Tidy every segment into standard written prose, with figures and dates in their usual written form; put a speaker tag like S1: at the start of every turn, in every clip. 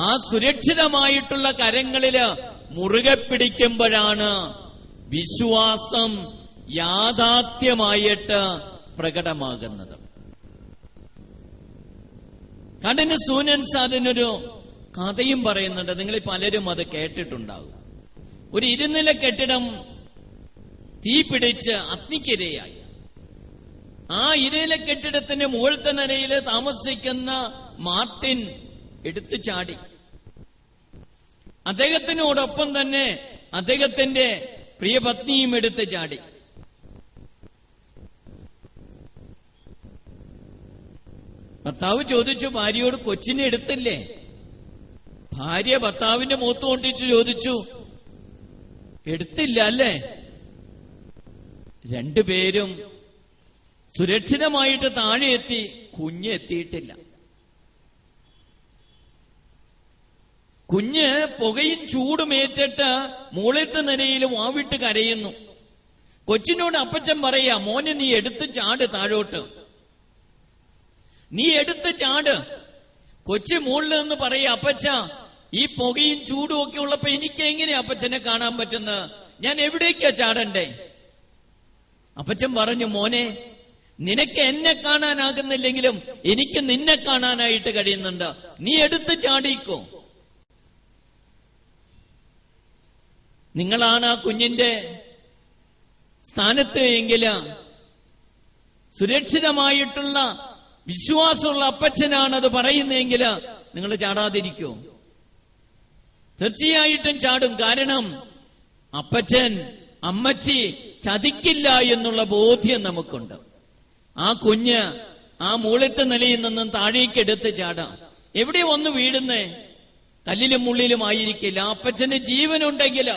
S1: ആ സുരക്ഷിതമായിട്ടുള്ള കരങ്ങളില് മുറുകെ പിടിക്കുമ്പോഴാണ് വിശ്വാസം യാഥാർത്ഥ്യമായിട്ട് പ്രകടമാകുന്നത്. കണ്ണിന് സൂനൻസ് അതിനൊരു കഥയും പറയുന്നുണ്ട്. നിങ്ങൾ പലരും അത് കേട്ടിട്ടുണ്ടാകും. ഒരു 2 നില കെട്ടിടം തീ പിടിച്ച് അഗ്നിക്കിരയായി. ആ 2 നില കെട്ടിടത്തിന്റെ മുകളിലത്തെ നിലയിൽ താമസിക്കുന്ന മാർട്ടിൻ എടുത്തു ചാടി. അദ്ദേഹത്തിനോടൊപ്പം തന്നെ അദ്ദേഹത്തിന്റെ പ്രിയപത്നിയും എടുത്തു ചാടി. ഭർത്താവ് ചോദിച്ചു ഭാര്യയോട്, കൊച്ചിനെ എടുത്തില്ലേ? ഭാര്യ ഭർത്താവിന്റെ മുഖത്ത് കൊണ്ടിച്ചു ചോദിച്ചു, എടുത്തില്ല അല്ലേ? രണ്ടുപേരും സുരക്ഷിതമായിട്ട് താഴെ എത്തി. കുഞ്ഞ് എത്തിയിട്ടില്ല. കുഞ്ഞ് പുകയും ചൂടുമേറ്റിട്ട് മുകളിലത്തെ നിലയിൽ വാവിട്ട് കരയുന്നു. കൊച്ചിനോട് അപ്പച്ചൻ പറയാ, മോനെ നീ എടുത്ത് ചാട് താഴോട്ട്, നീ എടുത്ത് ചാട്. കൊച്ചു മുകളിൽ നിന്ന് പറയാ, അപ്പച്ച ഈ പുകയും ചൂടും ഒക്കെ ഉള്ളപ്പോ എനിക്ക് എങ്ങനെയാ അപ്പച്ചനെ കാണാൻ പറ്റുന്നത്? ഞാൻ എവിടേക്കാ ചാടണ്ടേ? അപ്പച്ചൻ പറഞ്ഞു, മോനെ നിനക്ക് എന്നെ കാണാനാകുന്നില്ലെങ്കിലും എനിക്ക് നിന്നെ കാണാനായിട്ട് കഴിയുന്നുണ്ട്. നീ എടുത്ത് ചാടിക്കോ. നിങ്ങളാണ് ആ കുഞ്ഞിന്റെ സ്ഥാനത്ത് എങ്കില് സുരക്ഷിതമായിട്ടുള്ള വിശ്വാസമുള്ള അപ്പച്ചനാണത് പറയുന്നതെങ്കിൽ നിങ്ങൾ ചാടാതിരിക്കോ? തീർച്ചയായിട്ടും ചാടും. കാരണം അപ്പച്ചൻ അമ്മച്ചി ചതിക്കില്ല എന്നുള്ള ബോധ്യം നമുക്കുണ്ട്. ആ കുഞ്ഞ് ആ മുകളിലത്തെ നിലയിൽ നിന്നും താഴേക്ക് എടുത്ത് ചാടാം. എവിടെ ഒന്ന് വീഴുന്നേ? കല്ലിലും മുള്ളിലും ആയിരിക്കില്ല. ആ അപ്പച്ചന് ജീവനുണ്ടെങ്കിൽ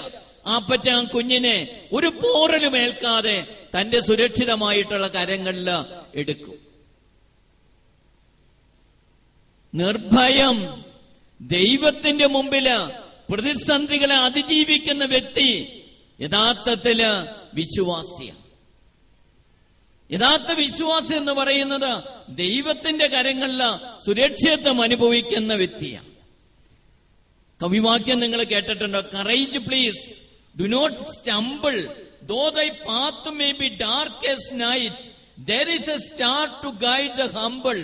S1: ആ അപ്പച്ചൻ ആ കുഞ്ഞിനെ ഒരു പോറലും ഏൽക്കാതെ തന്റെ സുരക്ഷിതമായിട്ടുള്ള കരങ്ങളിൽ എടുക്കും. നിർഭയം ദൈവത്തിന്റെ മുമ്പില് പ്രതിസന്ധികളെ അതിജീവിക്കുന്ന വ്യക്തി യഥാർത്ഥത്തില് വിശ്വാസിയാണ്. യഥാർത്ഥ വിശ്വാസി എന്ന് പറയുന്നത് ദൈവത്തിന്റെ കരങ്ങളില് സുരക്ഷിതത്വം അനുഭവിക്കുന്ന വ്യക്തിയാണ്. കവിവാക്യം നിങ്ങൾ കേട്ടിട്ടുണ്ടോ? Courage please, do not stumble, though thy path may be dark as night, there is a star to guide the humble,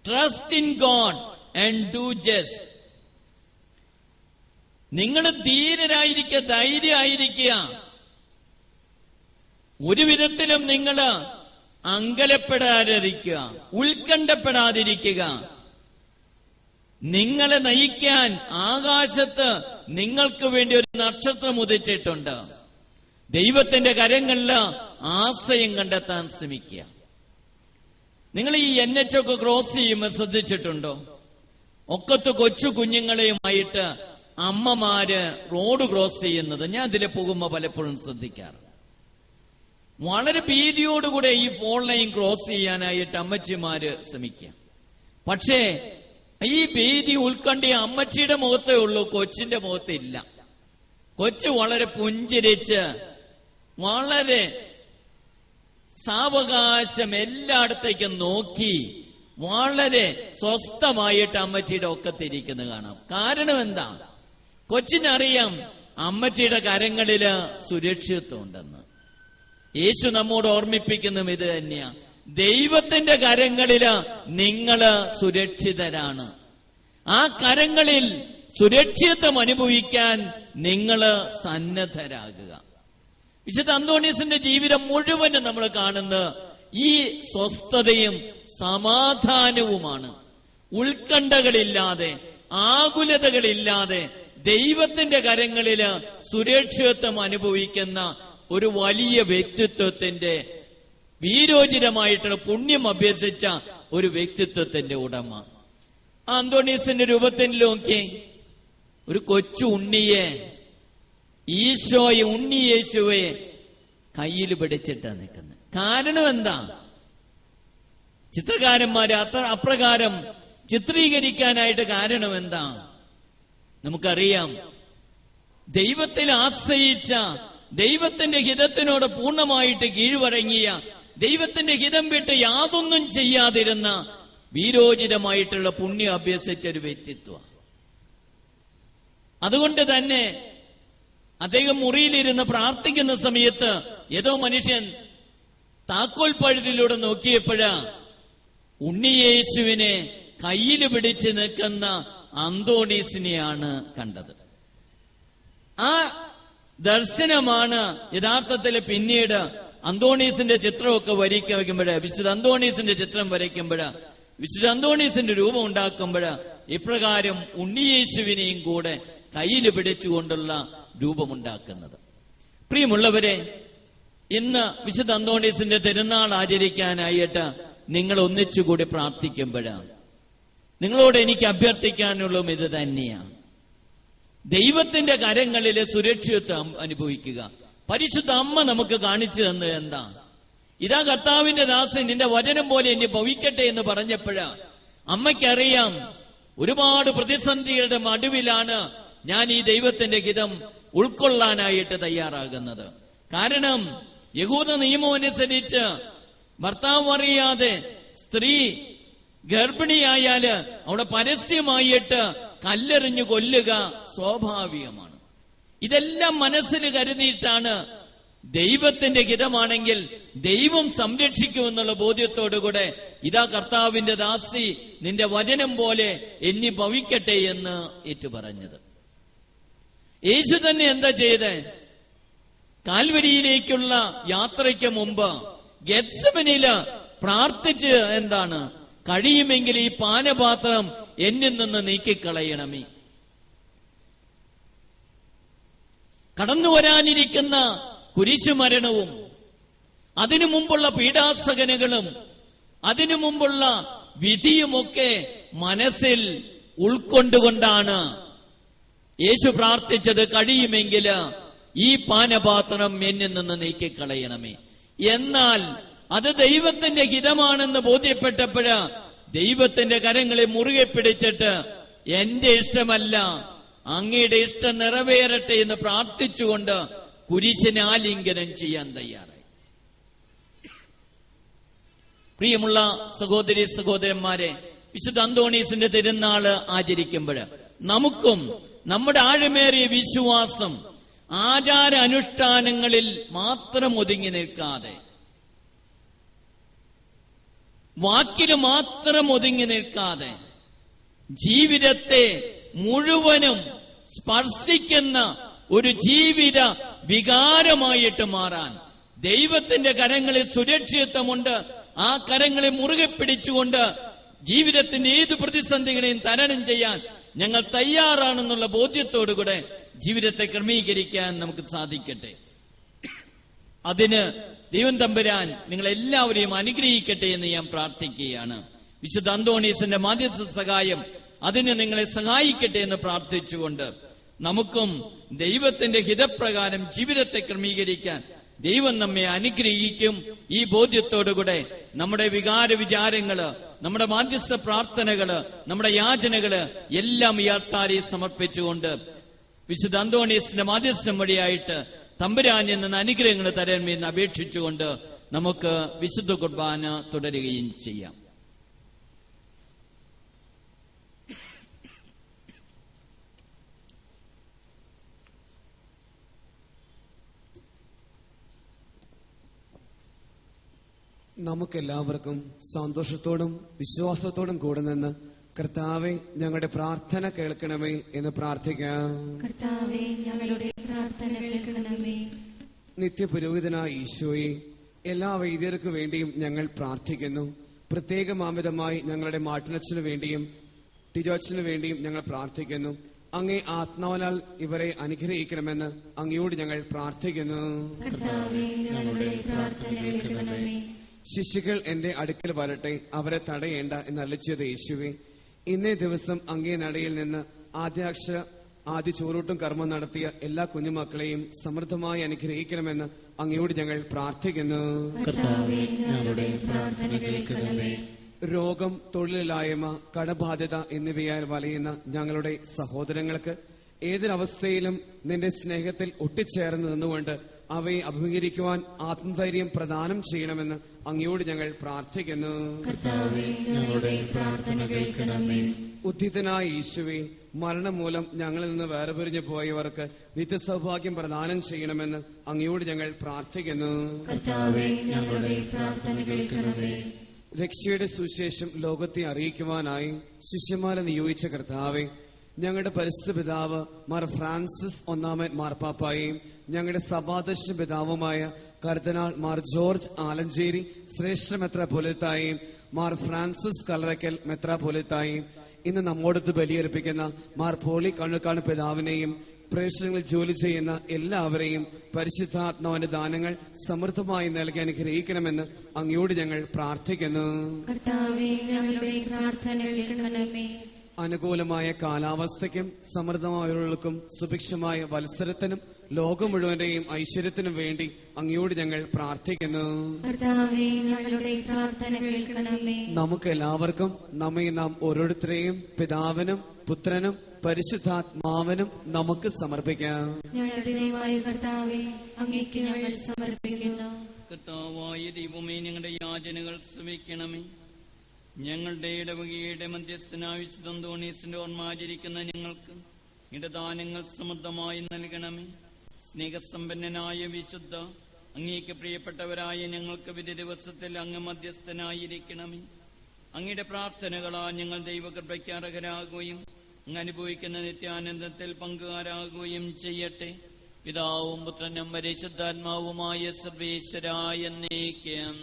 S1: trust in God and do just. നിങ്ങൾ ധീരരായിരിക്കുക, ധൈര്യമായിരിക്കുക. ഒരു വിധത്തിലും നിങ്ങൾ അങ്കലപ്പെടാതിരിക്കുക, ഉത്കണ്ഠപ്പെടാതിരിക്കുക. നിങ്ങളെ നയിക്കാൻ ആകാശത്ത് നിങ്ങൾക്ക് വേണ്ടി ഒരു നക്ഷത്രം ഉദിച്ചിട്ടുണ്ട്. ദൈവത്തിന്റെ കരങ്ങളിൽ ആശ്രയം കണ്ടെത്താൻ ശ്രമിക്കുക. നിങ്ങൾ ഈ NH ഒക്കെ ക്രോസ് ചെയ്യുമ്പോൾ ശ്രദ്ധിച്ചിട്ടുണ്ടോ? ഒക്കത്ത് കൊച്ചു കുഞ്ഞുങ്ങളെയുമായിട്ട് അമ്മമാര് റോഡ് ക്രോസ് ചെയ്യുന്നത് ഞാൻ ഇതിലെ പോകുമ്പോ പലപ്പോഴും ശ്രദ്ധിക്കാറ്. വളരെ ഭീതിയോടുകൂടെ ഈ 4 ലൈൻ ക്രോസ് ചെയ്യാനായിട്ട് അമ്മച്ചിമാര് ശ്രമിക്കുക. പക്ഷേ ഈ ഭീതി ഉൾക്കണ്ടി അമ്മച്ചിയുടെ മുഖത്തേ ഉള്ളൂ, കൊച്ചിന്റെ മുഖത്തില്ല. കൊച്ചു വളരെ പുഞ്ചിരിച്ച് വളരെ സാവകാശം എല്ലായിടത്തേക്കും നോക്കി വളരെ സ്വസ്ഥമായിട്ട് അമ്മച്ചിയുടെ ഒക്കത്തിരിക്കുന്നത് കാണാം. കാരണം എന്താ? കൊച്ചിനറിയാം അമ്മച്ചിയുടെ കരങ്ങളില് സുരക്ഷിതത്വം ഉണ്ടെന്ന്. യേശു നമ്മോട് ഓർമ്മിപ്പിക്കുന്നതും ഇത് തന്നെയാ. ദൈവത്തിന്റെ കരങ്ങളില് നിങ്ങള് സുരക്ഷിതരാണ്. ആ കരങ്ങളിൽ സുരക്ഷിതത്വം അനുഭവിക്കാൻ നിങ്ങള് സന്നദ്ധരാകുക. വിശുദ്ധ അന്തോണീസിന്റെ ജീവിതം മുഴുവനും നമ്മൾ കാണുന്നത് ഈ സ്വസ്ഥതയും സമാധാനവുമാണ്. ഉത്കണ്ഠകളില്ലാതെ ആകുലതകളില്ലാതെ ദൈവത്തിന്റെ കരങ്ങളില് സുരക്ഷിതത്വം അനുഭവിക്കുന്ന ഒരു വലിയ വ്യക്തിത്വത്തിന്റെ വീരോചിതമായിട്ടുള്ള പുണ്യം അഭ്യസിച്ച ഒരു വ്യക്തിത്വത്തിന്റെ ഉടമ. അന്തോണീസിന്റെ രൂപത്തിൽ നോക്കി ഒരു കൊച്ചു ഉണ്ണിയെ, ഈശോയെ, ഉണ്ണിയേശുവെ കയ്യിൽ പിടിച്ചിട്ടാണ് നിൽക്കുന്നത്. കാരണം എന്താ? ചിത്രകാരന്മാര് അപ്രകാരം ചിത്രീകരിക്കാനായിട്ട് കാരണം എന്താ? നമുക്കറിയാം, ദൈവത്തിൽ ആശ്രയിച്ച, ദൈവത്തിന്റെ ഹിതത്തിനോട് പൂർണ്ണമായിട്ട് കീഴ്വഴങ്ങിയ, ദൈവത്തിന്റെ ഹിതം വിട്ട് യാതൊന്നും ചെയ്യാതിരുന്ന വീരോചിതമായിട്ടുള്ള പുണ്യം അഭ്യസിച്ച ഒരു വ്യക്തിത്വം. അതുകൊണ്ട് തന്നെ അദ്ദേഹം മുറിയിലിരുന്ന് പ്രാർത്ഥിക്കുന്ന സമയത്ത് ഏതോ മനുഷ്യൻ താക്കോൽ പഴുതിലൂടെ നോക്കിയപ്പോഴാ ഉണ്ണിയേശുവിനെ കയ്യിൽ പിടിച്ച് നിൽക്കുന്ന അന്തോണീസിനെയാണ് കണ്ടത്. ആ ദർശനമാണ് യഥാർത്ഥത്തിൽ പിന്നീട് അന്തോണീസിന്റെ ചിത്രമൊക്കെ വരയ്ക്കുമ്പോഴ്, വിശുദ്ധ അന്തോണീസിന്റെ ചിത്രം വരയ്ക്കുമ്പോഴ്, വിശുദ്ധ അന്തോണീസിന്റെ രൂപം ഉണ്ടാക്കുമ്പോഴ് ഇപ്രകാരം ഉണ്ണിയേശുവിനെയും കൂടെ കയ്യിൽ പിടിച്ചുകൊണ്ടുള്ള രൂപമുണ്ടാക്കുന്നത്. പ്രിയമുള്ളവരെ, ഇന്ന് വിശുദ്ധ അന്തോണീസിന്റെ തിരുനാൾ ആചരിക്കാനായിട്ട് നിങ്ങൾ ഒന്നിച്ചുകൂടി പ്രാർത്ഥിക്കുമ്പോഴാണ് നിങ്ങളോട് എനിക്ക് അഭ്യർത്ഥിക്കാനുള്ളതും ഇത് തന്നെയാണ്. ദൈവത്തിന്റെ കരങ്ങളിൽ സുരക്ഷിതത്വം അനുഭവിക്കുക. പരിശുദ്ധ അമ്മ നമുക്ക് കാണിച്ചു തന്നത് എന്താ? ഇതാ കർത്താവിന്റെ ദാസൻ നിന്റെ വചനം പോലെ എന്നെ ഭവിക്കട്ടെ എന്ന് പറഞ്ഞപ്പോഴാ അമ്മയ്ക്കറിയാം ഒരുപാട് പ്രതിസന്ധികളുടെ നടുവിലാണ് ഞാൻ ഈ ദൈവത്തിന്റെ ഹിതം ഉൾക്കൊള്ളാനായിട്ട് തയ്യാറാകുന്നത്. കാരണം യഹൂദ നിയമം അനുസരിച്ച് ഭർത്താവ് അറിയാതെ സ്ത്രീ ഗർഭിണിയായാല് അവിടെ പരസ്യമായിട്ട് കല്ലെറിഞ്ഞു കൊല്ലുക സ്വാഭാവികമാണ്. ഇതെല്ലാം മനസ്സിൽ കരുതിയിട്ടാണ് ദൈവത്തിന്റെ ഹിതമാണെങ്കിൽ ദൈവം സംരക്ഷിക്കുമെന്നുള്ള ബോധ്യത്തോടുകൂടെ ഇതാ കർത്താവിന്റെ ദാസി നിന്റെ വചനം പോലെ എന്നി ഭവിക്കട്ടെ എന്ന് ഏറ്റുപറഞ്ഞത്. യേശു തന്നെ എന്താ ചെയ്തേ? കാൽവരിയിലേക്കുള്ള യാത്രയ്ക്ക് മുമ്പ് ഗെത്സമനില് പ്രാർത്ഥിച്ച് എന്താണ്? കഴിയുമെങ്കിൽ ഈ പാനപാത്രം എന്നിൽ നിന്ന് നീക്കിക്കളയണമേ. കടന്നു വരാനിരിക്കുന്ന കുരിശുമരണവും അതിനു മുമ്പുള്ള പീഡാസഹനങ്ങളും അതിനു മുമ്പുള്ള വിധിയുമൊക്കെ മനസ്സിൽ ഉൾക്കൊണ്ടുകൊണ്ടാണ് യേശു പ്രാർത്ഥിച്ചത്, കഴിയുമെങ്കിൽ ഈ പാനപാത്രം എന്നിൽ നിന്ന് നീക്കിക്കളയണമേ. എന്നാൽ അത് ദൈവത്തിന്റെ ഹിതമാണെന്ന് ബോധ്യപ്പെട്ടപ്പോഴ് ദൈവത്തിന്റെ കരങ്ങളെ മുറുകെ പിടിച്ചിട്ട് എന്റെ ഇഷ്ടമല്ല അങ്ങയുടെ ഇഷ്ടം നിറവേറട്ടെ എന്ന് പ്രാർത്ഥിച്ചുകൊണ്ട് കുരിശിനെ ആലിംഗനം ചെയ്യാൻ തയ്യാറായി. പ്രിയമുള്ള സഹോദരി സഹോദരന്മാരെ, വിശുദ്ധ അന്തോണീസിന്റെ തിരുനാള് ആചരിക്കുമ്പോൾ നമുക്കും നമ്മുടെ ആഴമേറിയ വിശ്വാസം ആചാര അനുഷ്ഠാനങ്ങളിൽ മാത്രം ഒതുങ്ങി നിൽക്കാതെ, വാക്കിന് മാത്രം ഒതുങ്ങി നിൽക്കാതെ, ജീവിതത്തെ മുഴുവനും സ്പർശിക്കുന്ന ഒരു ജീവിത വികാരമായിട്ട് മാറാൻ ദൈവത്തിന്റെ കരങ്ങളിൽ സുരക്ഷിതത്വമുണ്ട്. ആ കരങ്ങളെ മുറുകെ പിടിച്ചുകൊണ്ട് ജീവിതത്തിന്റെ ഏത് പ്രതിസന്ധികളെയും തരണം ചെയ്യാൻ ഞങ്ങൾ തയ്യാറാണെന്നുള്ള ബോധ്യത്തോടുകൂടെ ജീവിതത്തെ ക്രമീകരിക്കാൻ നമുക്ക് സാധിക്കട്ടെ. അതിന് ദൈവം തമ്പുരാൻ നിങ്ങളെല്ലാവരെയും അനുഗ്രഹിക്കട്ടെ എന്ന് ഞാൻ പ്രാർത്ഥിക്കുകയാണ്. വിശുദ്ധ അന്തോണീസിന്റെ മാധ്യസ്ഥ സഹായം അതിന് നിങ്ങളെ സഹായിക്കട്ടെ എന്ന് പ്രാർത്ഥിച്ചുകൊണ്ട് നമുക്കും ദൈവത്തിന്റെ ഹിതപ്രകാരം ജീവിതത്തെ ക്രമീകരിക്കാൻ ദൈവം നമ്മെ അനുഗ്രഹിക്കും. ഈ ബോധ്യത്തോടുകൂടെ നമ്മുടെ വികാര വിചാരങ്ങള്, നമ്മുടെ മാധ്യസ്ഥ പ്രാർത്ഥനകള്, നമ്മുടെ യാചനകള് എല്ലാം ഈ അൾത്താരയിൽ സമർപ്പിച്ചുകൊണ്ട് വിശുദ്ധ അന്തോണീസിന്റെ മാധ്യസ്ഥം വഴിയായിട്ട് തമ്പുരാനിൽ നിന്ന് അനുഗ്രഹങ്ങൾ തരണമെന്ന് അപേക്ഷിച്ചുകൊണ്ട് നമുക്ക് വിശുദ്ധ കുർബാന തുടരുകയും ചെയ്യാം.
S2: നമുക്കെല്ലാവർക്കും സന്തോഷത്തോടും വിശ്വാസത്തോടും കൂടെ നിന്ന് കർത്താവെ ഞങ്ങളുടെ പ്രാർത്ഥന കേൾക്കണമേ എന്ന് പ്രാർത്ഥിക്കാം.
S3: കർത്താവേ ഞങ്ങളുടെ പ്രാർത്ഥന കേൾക്കണമേ.
S2: നിത്യപുരോഹിതനായ ഈശോയെ, എല്ലാ വൈദ്യർക്കു വേണ്ടിയും ഞങ്ങൾ പ്രാർത്ഥിക്കുന്നു. പ്രത്യേകമാമിതമായി ഞങ്ങളുടെ മാട്ടിനച്ഛനു വേണ്ടിയും തിരുവച്ഛനു വേണ്ടിയും ഞങ്ങൾ പ്രാർത്ഥിക്കുന്നു. അങ്ങേ ആത്മാവിനാൽ ഇവരെ അനുഗ്രഹിക്കണമെന്ന് അങ്ങയോട് ഞങ്ങൾ പ്രാർത്ഥിക്കുന്നു.
S3: കർത്താവേ ഞങ്ങളുടെ പ്രാർത്ഥന കേൾക്കണമേ.
S2: ശിശുക്കൾ എന്റെ അടുക്കൽ വരട്ടെ, അവരെ തടയേണ്ട എന്നറിയിച്ചത് യേശുവേ, ഇന്നേ ദിവസം അങ്ങേ നടയിൽ നിന്ന് ആദ്യ ചോറൂട്ടും കർമ്മം നടത്തിയ എല്ലാ കുഞ്ഞുമക്കളെയും സമൃദ്ധമായി അനുഗ്രഹിക്കണമെന്ന് അങ്ങയോട് ഞങ്ങൾ പ്രാർത്ഥിക്കുന്നു.
S3: കർത്താവേ ഞങ്ങളുടെ പ്രാർത്ഥന കേൾക്കണമേ.
S2: രോഗം, തൊഴിലില്ലായ്മ, കടബാധ്യത എന്നിവയാൽ വലയുന്ന ഞങ്ങളുടെ സഹോദരങ്ങൾക്ക് ഏതൊരവസ്ഥയിലും നിന്റെ സ്നേഹത്തിൽ ഒട്ടിച്ചേർന്ന് നിന്നുകൊണ്ട് അവയെ അഭിമുഖീകരിക്കുവാൻ ആത്മധൈര്യം പ്രദാനം ചെയ്യണമെന്ന് അങ്ങയോട് ഞങ്ങൾ പ്രാർത്ഥിക്കുന്നു.
S3: കർത്താവേ ഞങ്ങളുടെ പ്രാർത്ഥന കേൾക്കണമേ.
S2: ഉദ്ധിതനായ യേശുവേ, മരണം മൂലം ഞങ്ങളിൽ നിന്ന് വേർപിരിഞ്ഞു പോയവർക്ക് നിത്യസൗഭാഗ്യം പ്രദാനം ചെയ്യണമെന്ന് അങ്ങയോട് ഞങ്ങൾ പ്രാർത്ഥിക്കുന്നു.
S3: കർത്താവേ, ഞങ്ങളുടെ പ്രാർത്ഥന കേൾക്കണമേ.
S2: രക്ഷയുടെ സുവിശേഷം ലോകത്തെ അറിയിക്കുവാനായി ശിഷ്യന്മാരെ നിയോഗിച്ച കർത്താവേ, ഞങ്ങളുടെ പരിശുദ്ധ പിതാവ് മാർ ഫ്രാൻസിസ് ഒന്നാമൻ മാർപ്പാപ്പായെയും ഞങ്ങളുടെ സഭാധ്യക്ഷ പിതാവുമായ കർദിനാൾ മാർ ജോർജ് ആലഞ്ചേരി ശ്രേഷ്ഠ മെത്രാപ്പൊലീത്തായെയും മാർ ഫ്രാൻസിസ് കല്ലറയ്ക്കൽ മെത്രാപ്പൊലീത്തായെയും ഇന്ന് നമ്മോടൊത്ത് ബലിയർപ്പിക്കുന്ന മാർ പോളി കണ്ണുകാണ് പിതാവിനെയും പ്രേക്ഷകങ്ങളിൽ ജോലി ചെയ്യുന്ന എല്ലാവരെയും പരിശുദ്ധാത്മാവിന്റെ ദാനങ്ങൾ സമൃദ്ധമായി നൽകി അനുഗ്രഹിക്കണമെന്ന് അങ്ങയോട് ഞങ്ങൾ പ്രാർത്ഥിക്കുന്നു.
S3: കർത്താവേ, ഞങ്ങളുടെ പ്രാർത്ഥന കേൾക്കണമേ.
S2: അനുകൂലമായ കാലാവസ്ഥയ്ക്കും സമൃദ്ധമായവർക്കും സുഭിക്ഷമായ വത്സരത്തിനും ലോകം മുഴുവന്റെയും ഐശ്വര്യത്തിനും വേണ്ടി അങ്ങയോട് ഞങ്ങൾ പ്രാർത്ഥിക്കുന്നു.
S3: കർത്താവേ, ഞങ്ങളുടെ പ്രാർത്ഥന കേൾക്കണമേ.
S2: നമുക്ക് എല്ലാവർക്കും നമ്മെ നാം ഓരോരുത്തരെയും പിതാവിനും പുത്രനും പരിശുദ്ധാത്മാവിനും നമുക്ക് സമർപ്പിക്കാം.
S3: ഞങ്ങളുടെ ദൈവമായ കർത്താവേ, അങ്ങേക്ക് ഞങ്ങൾ സമർപ്പിക്കുന്നു.
S1: കർത്താവായ ദൈവമേ, ഞങ്ങളുടെ യാചനകൾ ശ്രമിക്കണമേ. ഞങ്ങളുടെ ഇടവകയുടെ മധ്യസ്ഥനായ വിശുദ്ധ അന്തോണീസിന്റെ ഓർമ്മ ആചരിക്കുന്ന ഞങ്ങൾക്ക് നിന്റെ ദാനങ്ങൾ സമൃദ്ധമായി നൽകണമേ. സ്നേഹസമ്പന്നനായ വിശുദ്ധ, അങ്ങേക്ക് പ്രിയപ്പെട്ടവരായ ഞങ്ങൾക്ക് വിധി ദിവസത്തിൽ അങ്ങ് മധ്യസ്ഥനായിരിക്കണമേ. അങ്ങയുടെ പ്രാർത്ഥനകളാ ഞങ്ങൾ ദൈവകൃപയ്ക്ക് അർഹരാകുകയും അങ്ങ് അനുഭവിക്കുന്ന നിത്യാനന്ദത്തിൽ പങ്കുകാരാകുകയും ചെയ്യട്ടെ. പിതാവും പുത്രനും പരിശുദ്ധാത്മാവുമായ സർവേശ്വരായ എന്നേക്കും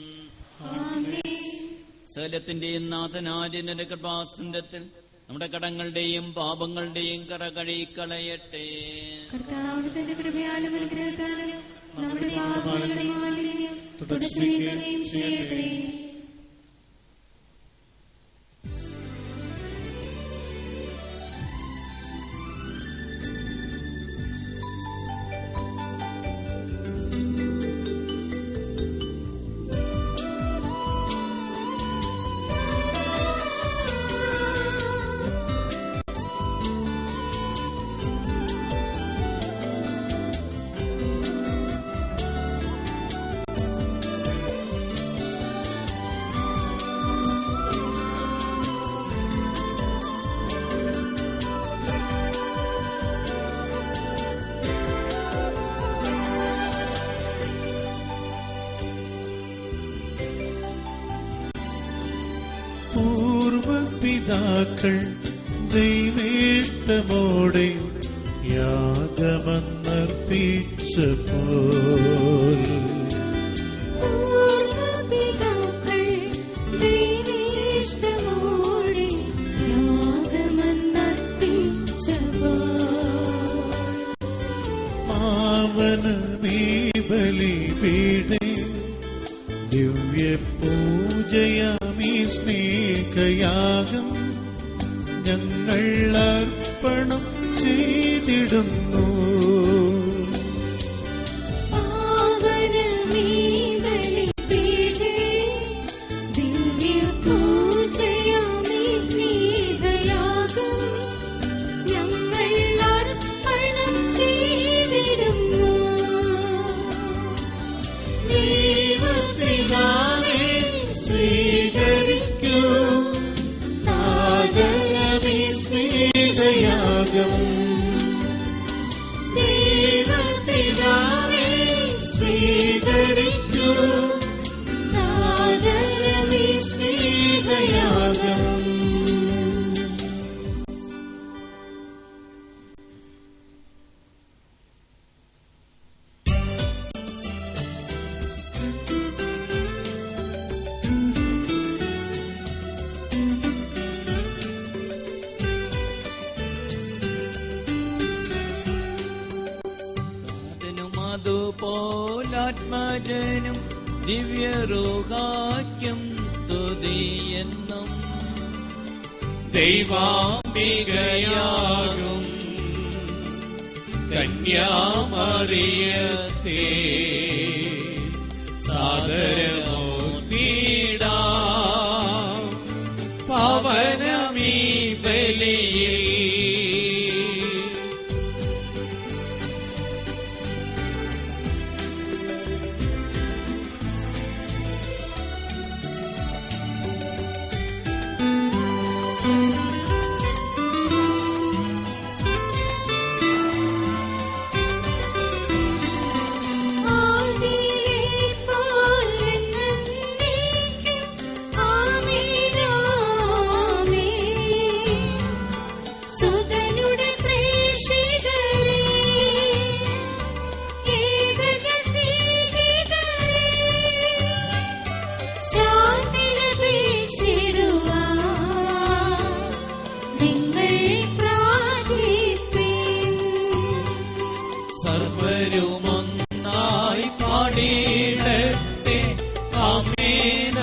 S1: സകലത്തിന്റെയും നാഥനാര്യന്റെ കൃപാസനത്തിൽ നമ്മുടെ കടങ്ങളുടെയും പാപങ്ങളുടെയും കറ കഴുകിക്കളയട്ടെ.
S3: കർത്താവ് തന്റെ കൃപയാലും അനുഗ്രഹത്താലും നമ്മുടെ പാപങ്ങളുടെ മാലിന്യം തുടച്ചു നീക്കുകയും ചെയ്യട്ടെ.
S4: പൂർവപിതാക്കൾ ദൈവേഷ്ടമോടെ യാഗമന്നർപ്പിച്ചപ്പോൾ പാവനമീ ബലിപീഠേ ദിവ്യപൂജയാമീ സ്നേഹയാഗം ഞങ്ങൾ അർപ്പണം ചെയ്തിടുന്നു. ദൈവപിതാവേ, സ്വീകരിക്കൂ സാദരമീ സ്നേഹയാഗം.
S1: അതുപോലാത്മജനും ദിവ്യരൂഹാക്യം സ്തുതിയെന്നും ദൈവാംബികയാകും കന്യാമറിയത്തെ സാദരമോത്തിടാം പവനമീ ബലിയിൽ. സർവരുമൊന്നായി പാടിയിടട്ടെ ആമേനാമേ.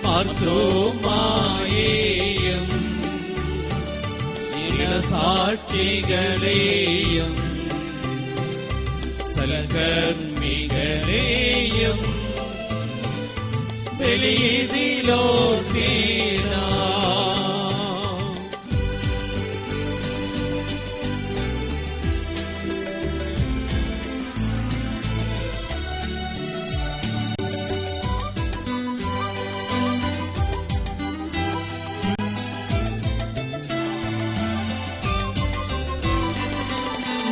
S1: മാർത്തോമായെയും സാക്ഷികളെയും സൽകർമ്മികളെയും ബലിയിലോർത്തിടാം.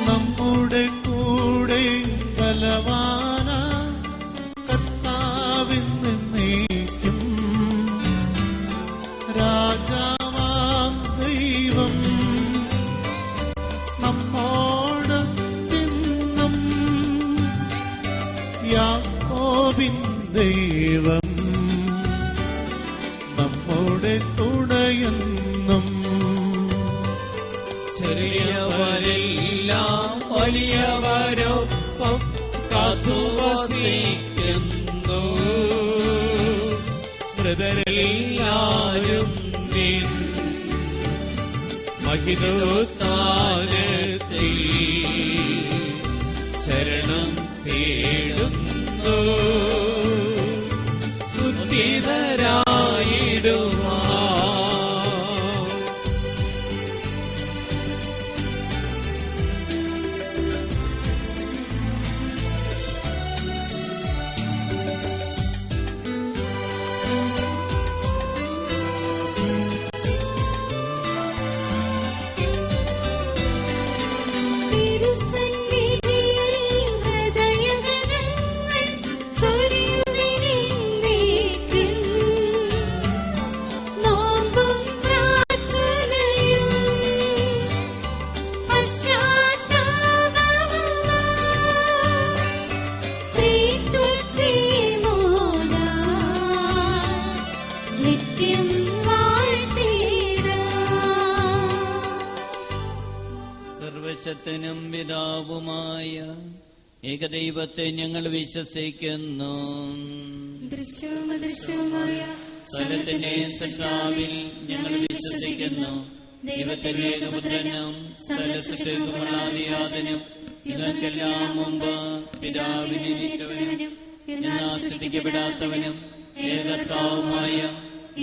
S4: നമ്മുടെ കൂടെ ബലവാന കർത്താവിൻ എന്നേക്കും രാജാവാം ദൈവം നമ്മോട് തിന്നും യാക്കോബിൻ ദൈവം നമ്മുടെ തുണയെന്നും.
S1: ചെറിയവരെല്ലാം വലിയവരൊപ്പം കാത്തുവസിക്കുന്നു. മൃതരെല്ലാരും നിൻ മഹിതോത്ഥാനത്തിൽ ശരണം തേടുന്നു. ഉദ്ധിതരായിടുവാ സർവശക്തനും പിതാവുമായ ഏകദൈവത്തെ ഞങ്ങൾ വിശ്വസിക്കുന്നു.
S3: ദൃശ്യവും അദൃശ്യവുമായ
S1: സകലത്തിന്റെ സൃഷ്ടാവിൽ ഞങ്ങൾ വിശ്വസിക്കുന്നു. ദൈവത്തിന്റെ ഏകപുത്രനും സകല സൃഷ്ടിക്കുമുള്ള ആദിയാതനും ഇവർക്കെല്ലാം മുമ്പ് പിതാവിനെ ജനിച്ചവനും എന്നാൽ സൃഷ്ടിക്കപ്പെടാത്തവനും ഏകകർത്താവുമായ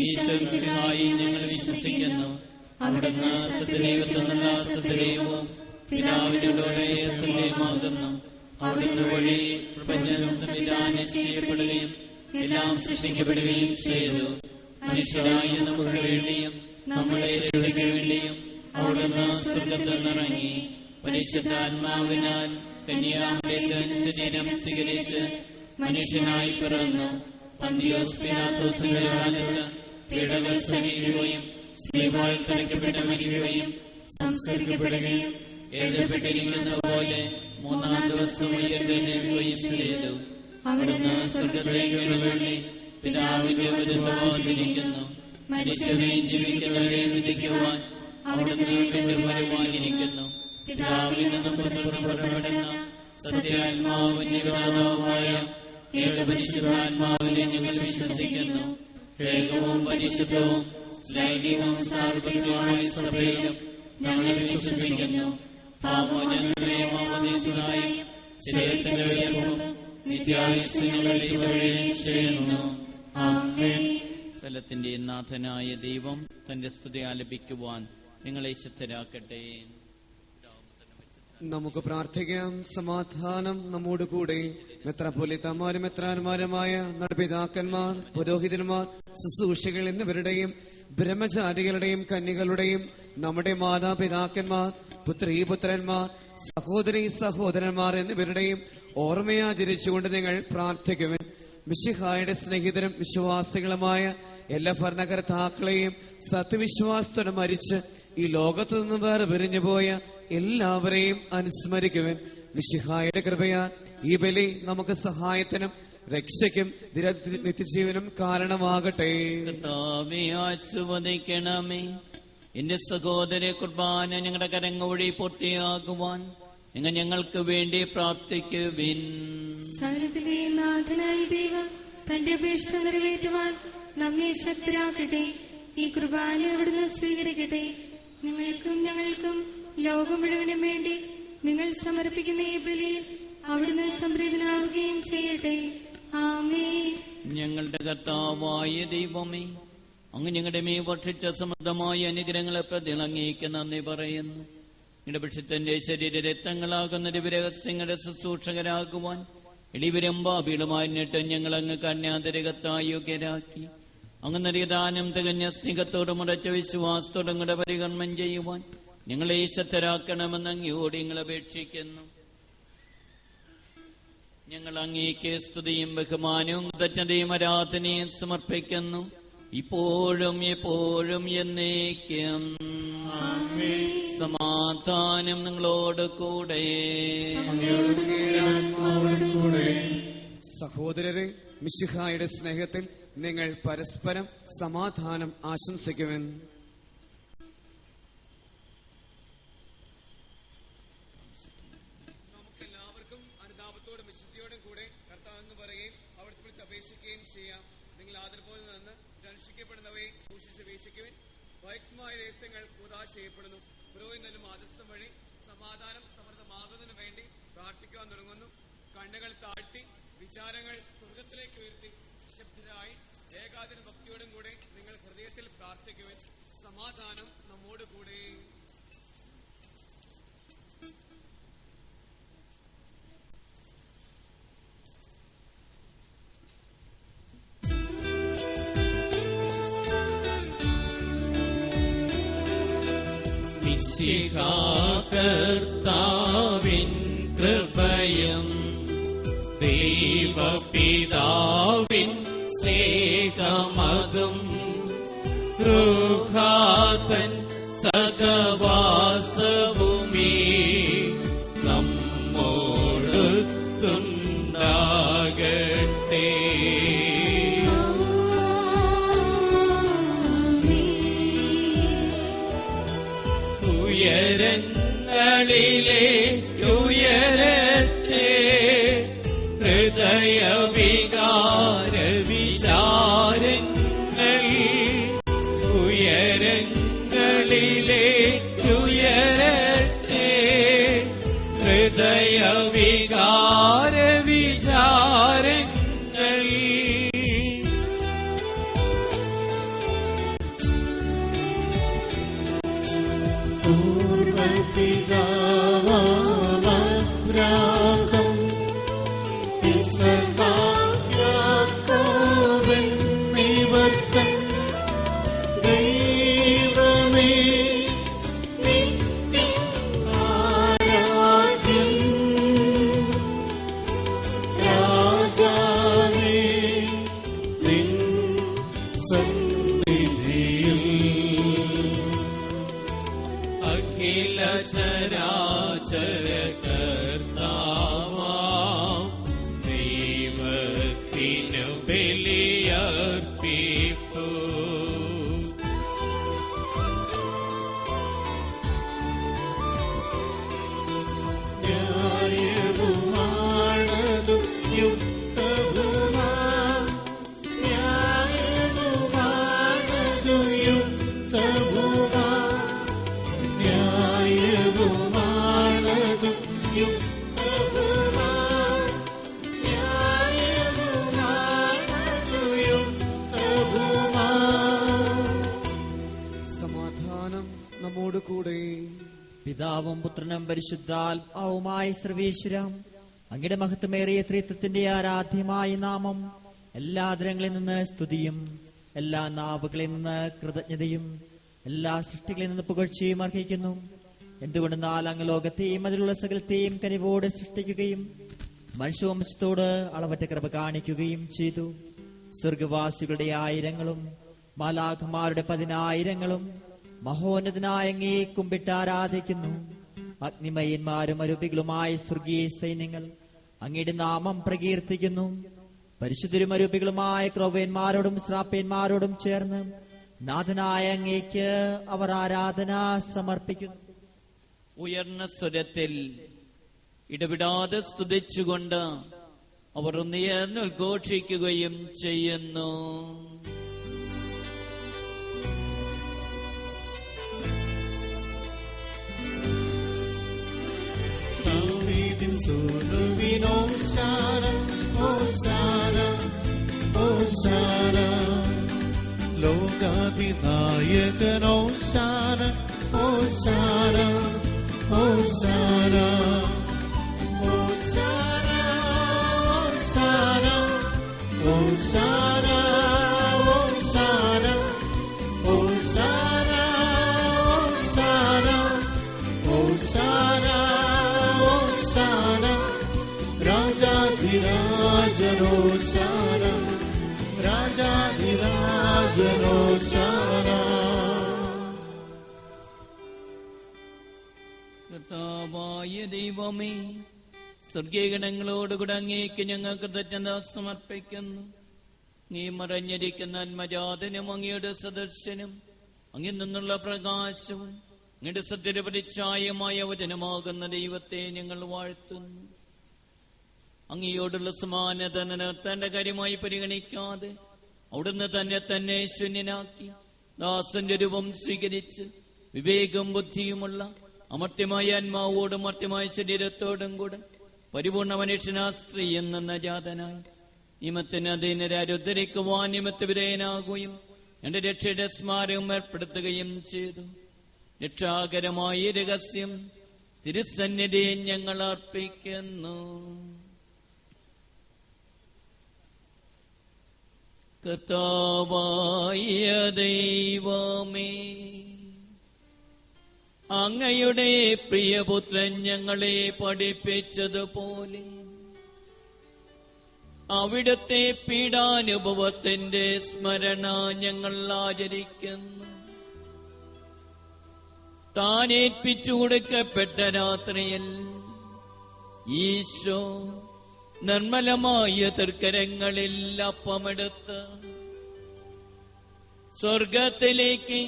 S1: ഈശ്വരനായി ഞങ്ങൾ വിശ്വസിക്കുന്നു. അവിടുന്ന് സത്യദൈവത്തിനുള്ള സത്യദൈവവും പിതാവിനോട് സത്യമാകുന്നു. അവിടുന്ന് വഴി പ്രപഞ്ചം സംവിധാനം ചെയ്യപ്പെടുകയും എല്ലാം സൃഷ്ടിക്കപ്പെടുകയും ചെയ്തു. മനുഷ്യരായ നമുക്ക് വേണ്ടിയും നമ്മുടെ രക്ഷയ്ക്ക് വേണ്ടിയും അവിടുന്ന് സ്വർഗ്ഗത്തിൽ നിന്നിറങ്ങി പരിശുദ്ധാത്മാവിനാൽ കന്യാമറിയത്തിൽ ശരീരം സ്വീകരിച്ച് മനുഷ്യനായി പിറന്നു. പന്തിയോസ് പിലാത്തോസിന്റെ കാലത്ത് പീഡകൾ സഹിക്കുകയും സ്ലീബായിൽ തറയ്ക്കപ്പെട്ട് മരിക്കുകയും സംസ്കരിക്കപ്പെടുകയും എഴുതപ്പെട്ടിരിക്കുന്ന പോലെ മൂന്നാം ദിവസം ഉയർത്തെഴുന്നേൽക്കുകയും ചെയ്തു. അവിടുന്ന് സ്വർഗ്ഗത്തിലേക്ക് എഴുന്നള്ളി പിതാവിന്റെ വലത്തുഭാഗത്തിരിക്കുന്നു. മരിച്ചവരെയും ജീവിക്കുന്നവരെയും വിധിക്കുവാൻ അവിടുന്ന് വീണ്ടും വരുവാനിരിക്കുന്നു. പിതാവിൽ നിന്നും പുറപ്പെടുന്ന സത്യാത്മാവും ജീവദാതാവുമായ ഏകപരിശുദ്ധാത്മാവിനെ ഞങ്ങൾ വിശ്വസിക്കുന്നു. ഏകവും പരിശുദ്ധവും ലൈംഗികവും സാർവത്രികവുമായ സഭയിലും ഞങ്ങൾ വിശ്വസിക്കുന്നു. പാപമോചനത്തിനായും ശരീരത്തിന്റെ ഉയർവും നിത്യായുസ്സ് ഞങ്ങൾ ചെയ്യുന്നു. ആമേൻ. സ്ഥലത്തിന്റെ നാഥനായ ദൈവം തന്റെ സ്തുതി ആലപിക്കുവാൻ നിങ്ങളെ ശക്തരാക്കട്ടെ.
S2: നമുക്ക് പ്രാർത്ഥിക്കാം. സമാധാനം നമ്മോട് കൂടെ. മെത്രാപ്പൊലീത്തമാരും മെത്രാന്മാരുമായ നടപിതാക്കന്മാർ, പുരോഹിതന്മാർ, ശുശ്രൂഷികൾ എന്നിവരുടെയും ബ്രഹ്മചാരികളുടെയും കന്യകളുടെയും നമ്മുടെ മാതാപിതാക്കന്മാർ, പുത്രീപുത്രന്മാർ, സഹോദരീ സഹോദരന്മാർ എന്നിവരുടെയും ഓർമ്മയാചരിച്ചുകൊണ്ട് നിങ്ങൾ പ്രാർത്ഥിക്കുവാൻ മിശിഹായുടെ സ്നേഹിതരും വിശ്വാസികളുമായ എല്ലാ ഭരണകർത്താക്കളെയും സത്യവിശ്വാസത്തോടെ മരിച്ച് ഈ ലോകത്തു നിന്ന് വേറെ പിരിഞ്ഞുപോയ എല്ലാവരെയും അനുസ്മരിക്കുവാൻ മിശിഹായുടെ കൃപയാൽ ഈ ബലി നമുക്ക് സഹായത്തിനും രക്ഷയ്ക്കും നിത്യജീവനും കാരണമാകട്ടെ.
S1: കർത്താവേ ആശീർവദിക്കണമേ. എന്റെ സഹോദര കുർബാന ഞങ്ങളുടെ കരങ്ങൾ വഴി പൂർത്തിയാകുവാൻ നിങ്ങൾ ഞങ്ങൾക്ക് വേണ്ടി പ്രാർത്ഥിക്കുവിൻ.
S3: സകലത്തിലെ നാഥനായ ദൈവം തന്റെ അപേക്ഷ നിറവേറ്റുവാൻ നമ്മെ ശക്തരാക്കട്ടെ. ഈ കുർബാന അവിടുന്ന് സ്വീകരിക്കട്ടെ. ഞങ്ങൾക്കും ലോകം മുഴുവനും വേണ്ടി നിങ്ങൾ സമർപ്പിക്കുന്ന ഈ ബലിയിൽ അവിടുന്ന് സംപ്രീതനാവുകയും ചെയ്യട്ടെ. ആമേൻ.
S1: ഞങ്ങളുടെ കർത്താവായ ദൈവമേ, അങ്ങ് ഞങ്ങളുടെ മേ വർഷിച്ച സമൃദ്ധമായ അനുഗ്രഹങ്ങളെ പ്രതി അങ്ങേക്ക് നന്ദി പറയുന്നു. നിങ്ങളുടെ പക്ഷത്തിന്റെ ശരീര രക്തങ്ങളാകുന്ന രഹസ്യങ്ങളുടെ ശുശ്രൂഷകരാകുവാൻ എളിവരും പാപികളുമായിട്ട് ഞങ്ങൾ അങ്ങ് കന്യാതരകത്തായി യോഗ്യരാക്കി. അങ്ങ് നൽകിയ ദാനം തികഞ്ഞ സ്നേഹത്തോടും ഉറച്ച വിശ്വാസത്തോടും കൂടെ പരികർമ്മം ചെയ്യുവാൻ ഞങ്ങളെ ശക്തരാക്കണമെന്ന് അങ്ങയോട് ഞങ്ങൾ അപേക്ഷിക്കുന്നു. ഞങ്ങൾ അങ്ങേക്ക് സ്തുതിയും ബഹുമാനവും കൃതജ്ഞതയും ആരാധനയും സമർപ്പിക്കുന്നു, ഇപ്പോഴും എപ്പോഴും എന്നേക്കും. സമാധാനം നിങ്ങളോട് കൂടെ.
S2: സഹോദരരെ, മിശിഹായുടെ സ്നേഹത്തിൽ നിങ്ങൾ പരസ്പരം സമാധാനം ആശംസിക്കുവിൻ. നമുക്കെല്ലാവർക്കും അനുതാപത്തോടും വിശുദ്ധിയോടും കൂടെ കർത്താവെന്ന് പറയുകയും അവിടുത്തെ വിളിച്ച് അപേക്ഷിക്കുകയും ചെയ്യാം. നിങ്ങൾ ആദരപോലെ നിന്ന് രക്ഷിക്കപ്പെടുന്നവയെ സൂക്ഷിച്ച് വീക്ഷിക്കുവിൻ. വൈക്യമായ രഹസ്യങ്ങൾ കൂതാശ ചെയ്യപ്പെടുന്നു. പുരോഹിതന്റെ മാധ്യസ്ഥം വഴി സമാധാനം സമൃദ്ധമാകുന്നതിനു വേണ്ടി പ്രാർത്ഥിക്കുവാൻ തുടങ്ങുന്നു. കണ്ണുകൾ താഴ്ത്തി വിചാരങ്ങൾ സ്വർഗത്തിലേക്ക് ഉയർത്തി നിശബ്ദരായി ഏകാദിന ഭക്തിയോടും കൂടെ നിങ്ങൾ ഹൃദയത്തിൽ പ്രാർത്ഥിക്കുവിൻ. സമാധാനം നമ്മോട് കൂടെ.
S1: കർത്താവിൻ കൃപയും ദൈവപിതാവിൻ സ്നേഹമതും ൃഹാതൻ സഹവാസവുമേ നമ്മോടൊത്തുണ്ടാകട്ടെ. ഉയരങ്ങളിലെ ഉയരട്ടെ ഹൃദയവികാര വിചാരങ്ങൾ, ഉയരങ്ങളിലെ ഉയരട്ടെ ഹൃദയവികാര വിചാരങ്ങൾ.
S4: പൂർവപിതാവാം നിവർത്തൻ ദൈവമേ ആരാധ്യൻ രാജാവേ നിൻ സന്നിധിയിൽ
S1: അഖില ചരാചര കർത്താവാം ദൈവത്തിനു ബലിയർപ്പിപ്പൂ.
S4: ന്യായവുമാണതും യുക്തവുമാം, ന്യായവുമാണതും യുക്തവുമാം, ന്യായവുമാണതും യുക്തവുമാം, ന്യായവുമാണതും യുക്തവുമാം.
S2: സമാധാനം നമ്മോട് കൂടെ.
S5: പിതാവും പുത്രനും പരിശുദ്ധാത്മാവുമായ സർവേശ്വരം, അങ്ങയുടെ മഹത്വമേറിയ ത്രിത്വത്തിന്റെ ആരാധ്യമായ നാമം എല്ലാ ആദരങ്ങളിൽ നിന്ന് സ്തുതിയും എല്ലാ നാവുകളിൽ നിന്ന് കൃതജ്ഞതയും എല്ലാ സൃഷ്ടികളിൽ നിന്ന് പുകഴ്ചയും അർഹിക്കുന്നു. എന്തുകൊണ്ടെന്നാൽ അങ്ങ് ലോകത്തെയും അതിലുള്ള സകലത്തെയും കനിവോടെ സൃഷ്ടിക്കുകയും മനുഷ്യവംശത്തോട് അളവറ്റ കൃപ കാണിക്കുകയും ചെയ്തു. സ്വർഗവാസികളുടെ ആയിരങ്ങളും മാലാഖമാരുടെ 10,000ങ്ങളും മഹോന്നതനായ അങ്ങേ കുമ്പിട്ട് ആരാധിക്കുന്നു. അഗ്നിമയന്മാരും അരൂപികളുമായ സ്വർഗീയ സൈന്യങ്ങൾ അങ്ങയുടെ നാമം പ്രകീർത്തിക്കുന്നു. പരിശുദ്ധരും അരൂപികളുമായ ക്രൗവ്യന്മാരോടും ശ്രാപ്യന്മാരോടും ചേർന്ന് നാഥനായ അങ്ങേക്ക് അവർ ആരാധന സമർപ്പിക്കുന്നു.
S1: ഉയർന്ന സ്വരത്തിൽ ഇടപെടാതെ സ്തുതിച്ചുകൊണ്ട് അവർ ഉയർന്ന് ഉദ്ഘോഷിക്കുകയും ചെയ്യുന്നു.
S4: ദാവീദിൻ സൂനുവിൻ ഹോശാന, ഹോശാന, ഹോശാന. ലോകാധിനായകൻ ഹോശാന, ഹോശാന, ഹോശാന, ഹോശാന, ഹോശാന, ഹോശാന, ഹോശാന, ഹോശാന, ഹോശാന, ഹോശാന. രാജാധിരാജൻ ഹോശാന, രാജാധിരാജൻ ഹോശാന.
S1: കർത്താവായ ദൈവമേ, സ്വർഗീയഗണങ്ങളോടുകൂടെ അങ്ങേക്ക് ഞങ്ങൾ കൃതജ്ഞത സമർപ്പിക്കുന്നു. നീ മറഞ്ഞിരിക്കുന്ന ആത്മജാതനും അങ്ങയുടെ സദസ്യനും അങ്ങിൽ നിന്നുള്ള പ്രകാശവും അങ്ങയുടെ സത്യയുടെ പരിച്ഛായമായ വചനമാകുന്ന ദൈവത്തെ ഞങ്ങൾ വാഴ്ത്തുന്നു. അങ്ങയോടുള്ള സമാനത നിലനിർത്തേണ്ട കാര്യമായി പരിഗണിക്കാതെ അവിടുന്ന് തന്നെ ശൂന്യനാക്കി ദാസന്റെ രൂപം സ്വീകരിച്ച് വിവേകവും ബുദ്ധിയുമുള്ള അമർത്യമായ ആത്മാവോടും മർത്യമായ ശരീരത്തോടും കൂടെ പരിപൂർണ മനുഷ്യനാ സ്ത്രീ എന്ന ജാതനായി നിയമത്തിന് അധീനരായി ഉദ്ധരിക്കുവാൻ നിയമത്തിവിധേയനാകുകയും എന്റെ രക്ഷയുടെ സ്മാരകം ഏർപ്പെടുത്തുകയും ചെയ്തു. രക്ഷാകരമായ രഹസ്യം തിരുസന്നിധിയെ ഞങ്ങൾ അർപ്പിക്കുന്നു. കർത്താവായ ദൈവമേ, അങ്ങയുടെ പ്രിയപുത്രൻ ഞങ്ങളെ പഠിപ്പിച്ചതുപോലെ അവിടുത്തെ പീഡാനുഭവത്തിന്റെ സ്മരണ ഞങ്ങൾ ആചരിക്കുന്നു. താൻ ഏൽപ്പിച്ചു കൊടുക്കപ്പെട്ട രാത്രിയിൽ ഈശോ നിർമ്മലമായ തൃക്കരങ്ങളിൽ അപ്പമെടുത്ത് സ്വർഗത്തിലേക്ക്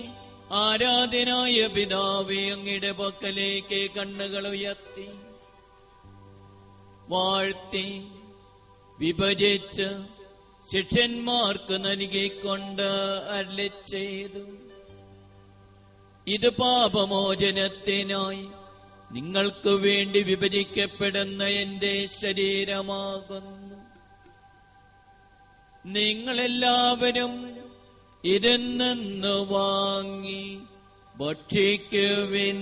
S1: ആരാധനായ പിതാവേ അങ്ങയുടെ പക്കലേക്ക് കണ്ണുകൾ ഉയർത്തി വാഴ്ത്തി വിഭജിച്ച് ശിഷ്യന്മാർക്ക് നൽകിക്കൊണ്ട് അരുളിച്ചെയ്തു, ഇത് പാപമോചനത്തിനായി നിങ്ങൾക്ക് വേണ്ടി വിഭജിക്കപ്പെടുന്ന എന്റെ ശരീരമാകുന്നു. നിങ്ങളെല്ലാവരും ഇതിൽ നിന്ന് വാങ്ങി ഭക്ഷിക്കുവിൻ.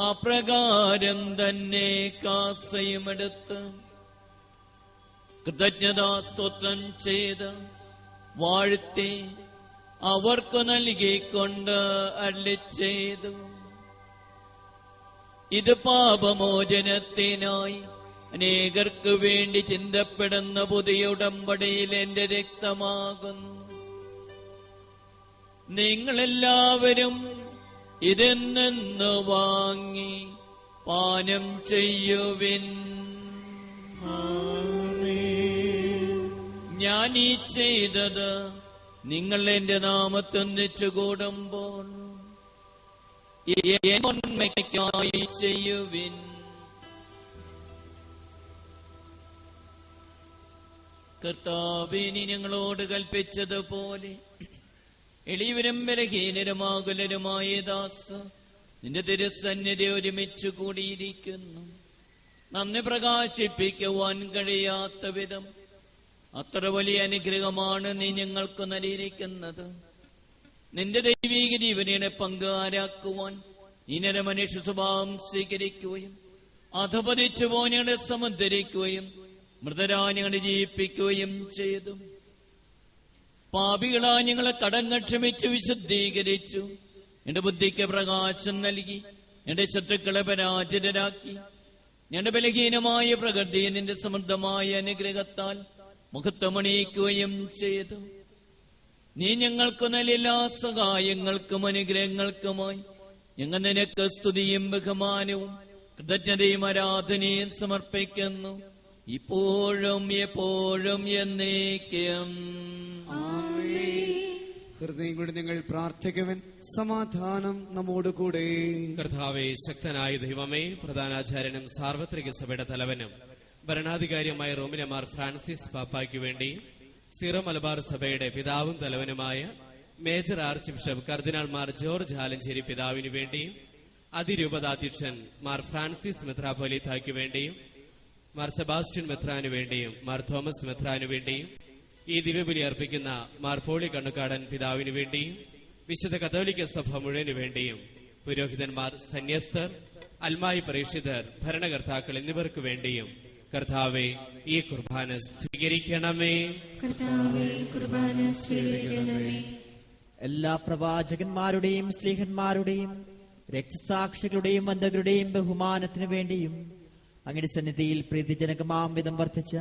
S1: അപ്രകാരം തന്നെ കാസയുമെടുത്ത് കൃതജ്ഞതാസ്തോത്രം ചെയ്ത് വാഴ്ത്തി അവർക്ക് നൽകിക്കൊണ്ട് അരുളിച്ചെയ്തു, ഇത് പാപമോചനത്തിനായി അനേകർക്ക് വേണ്ടി ചിന്തപ്പെടുന്ന പുതിയ ഉടമ്പടിയിൽ എന്റെ രക്തമാകുന്നു. നിങ്ങളെല്ലാവരും ഇതിൽ നിന്ന് വാങ്ങി പാനം ചെയ്യുവിൻ. ഞാൻ ഈ ചെയ്തത് നിങ്ങൾ എന്റെ നാമത്തിൽ ഒന്നിച്ചുകൂടുമ്പോൾ ഓർമ്മയ്ക്കായി ചെയ്യുവിൻ. കർത്താവിനി ഞങ്ങളോട് കൽപ്പിച്ചതുപോലെ എളിയവരും ബലഹീനരുമാകുലരുമായ ദാസ നിന്റെ തിരുസന്നിധി ഒരുമിച്ച് കൂടിയിരിക്കുന്നു. നന്ദി പ്രകാശിപ്പിക്കുവാൻ കഴിയാത്ത വിധം അത്ര വലിയ അനുഗ്രഹമാണ് നീ ഞങ്ങൾക്ക് നൽകിയിരിക്കുന്നത്. നിന്റെ ദൈവീക ജീവനെ പങ്കുകാരാക്കുവാൻ നീനയുടെ മനുഷ്യ സ്വഭാവം സ്വീകരിക്കുകയും അധപതിച്ചു പോഞ്ഞങ്ങളെ സമുദ്ധരിക്കുകയും മൃതരാഞ്ഞങ്ങളെ ജീവിപ്പിക്കുകയും ചെയ്തു. പാപികളാ ഞങ്ങളെ കടങ്ങൾ ക്ഷമിച്ചു വിശുദ്ധീകരിച്ചു. എന്റെ ബുദ്ധിക്ക് പ്രകാശം നൽകി എന്റെ ശത്രുക്കളെ പരാജിതരാക്കി. ഞങ്ങളുടെ ബലഹീനമായ പ്രകൃതിയെ നിന്റെ സമൃദ്ധമായ അനുഗ്രഹത്താൽ മുഖത്തമണിയിക്കുകയും ചെയ്തു. നീ ഞങ്ങൾക്ക് നൽകിയ എല്ലാ സഹായങ്ങൾക്കും അനുഗ്രഹങ്ങൾക്കുമായി ഞങ്ങൾ നിനക്ക് സ്തുതിയും ബഹുമാനവും കൃതജ്ഞതയും ആരാധനയും സമർപ്പിക്കുന്നു. ഇപ്പോഴും എപ്പോഴും എന്നേക്കും.
S2: ഹൃദയം കൊണ്ട് നിങ്ങൾ പ്രാർത്ഥിക്കുവൻ. സമാധാനം നമ്മോട് കൂടെ.
S6: കർത്താവേ, ശക്തനായ ദൈവമേ, പ്രധാനാചാര്യനും സാർവത്രിക സഭയുടെ തലവനും ഭരണാധികാരിയുമായ റോമിലെ മാർ ഫ്രാൻസിസ് പാപ്പായ്ക്ക് വേണ്ടിയും സീറോ മലബാർ സഭയുടെ പിതാവും തലവനുമായ മേജർ ആർച്ച് ബിഷപ്പ് കർദിനാൾ മാർ ജോർജ് ആലഞ്ചേരി പിതാവിന് വേണ്ടിയും അതിരൂപതാധ്യക്ഷൻ മാർ ഫ്രാൻസിസ് മെത്രാപ്പൊലീത്തായ്ക്ക് വേണ്ടിയും മാർ സെബാസ്റ്റ്യൻ മെത്രാനു വേണ്ടിയും മാർ തോമസ് മെത്രാനു വേണ്ടിയും ഈ ദിവ്യബലി അർപ്പിക്കുന്ന മാർ പോളി കണ്ണുകാടൻ പിതാവിന് വേണ്ടിയും വിശുദ്ധ കത്തോലിക്ക സഭ മുഴുവനു വേണ്ടിയും പുരോഹിതന്മാർ, സന്യസ്തർ, അൽമായി പ്രേക്ഷിതർ, ഭരണകർത്താക്കൾ എന്നിവർക്ക് വേണ്ടിയും കർത്താവെ ഈ കുർബാന സ്വീകരിക്കണമേ.
S3: കർത്താവേ, കുർബാന സ്വീകരിക്കണമേ.
S5: എല്ലാ പ്രവാചകന്മാരുടെയും സ്ലീഹന്മാരുടെയും രക്തസാക്ഷികളുടെയും വന്ദകരുടെയും ബഹുമാനത്തിനു വേണ്ടിയും അങ്ങയുടെ സന്നിധിയിൽ പ്രീതിജനകമാം വിധം വർദ്ധിച്ച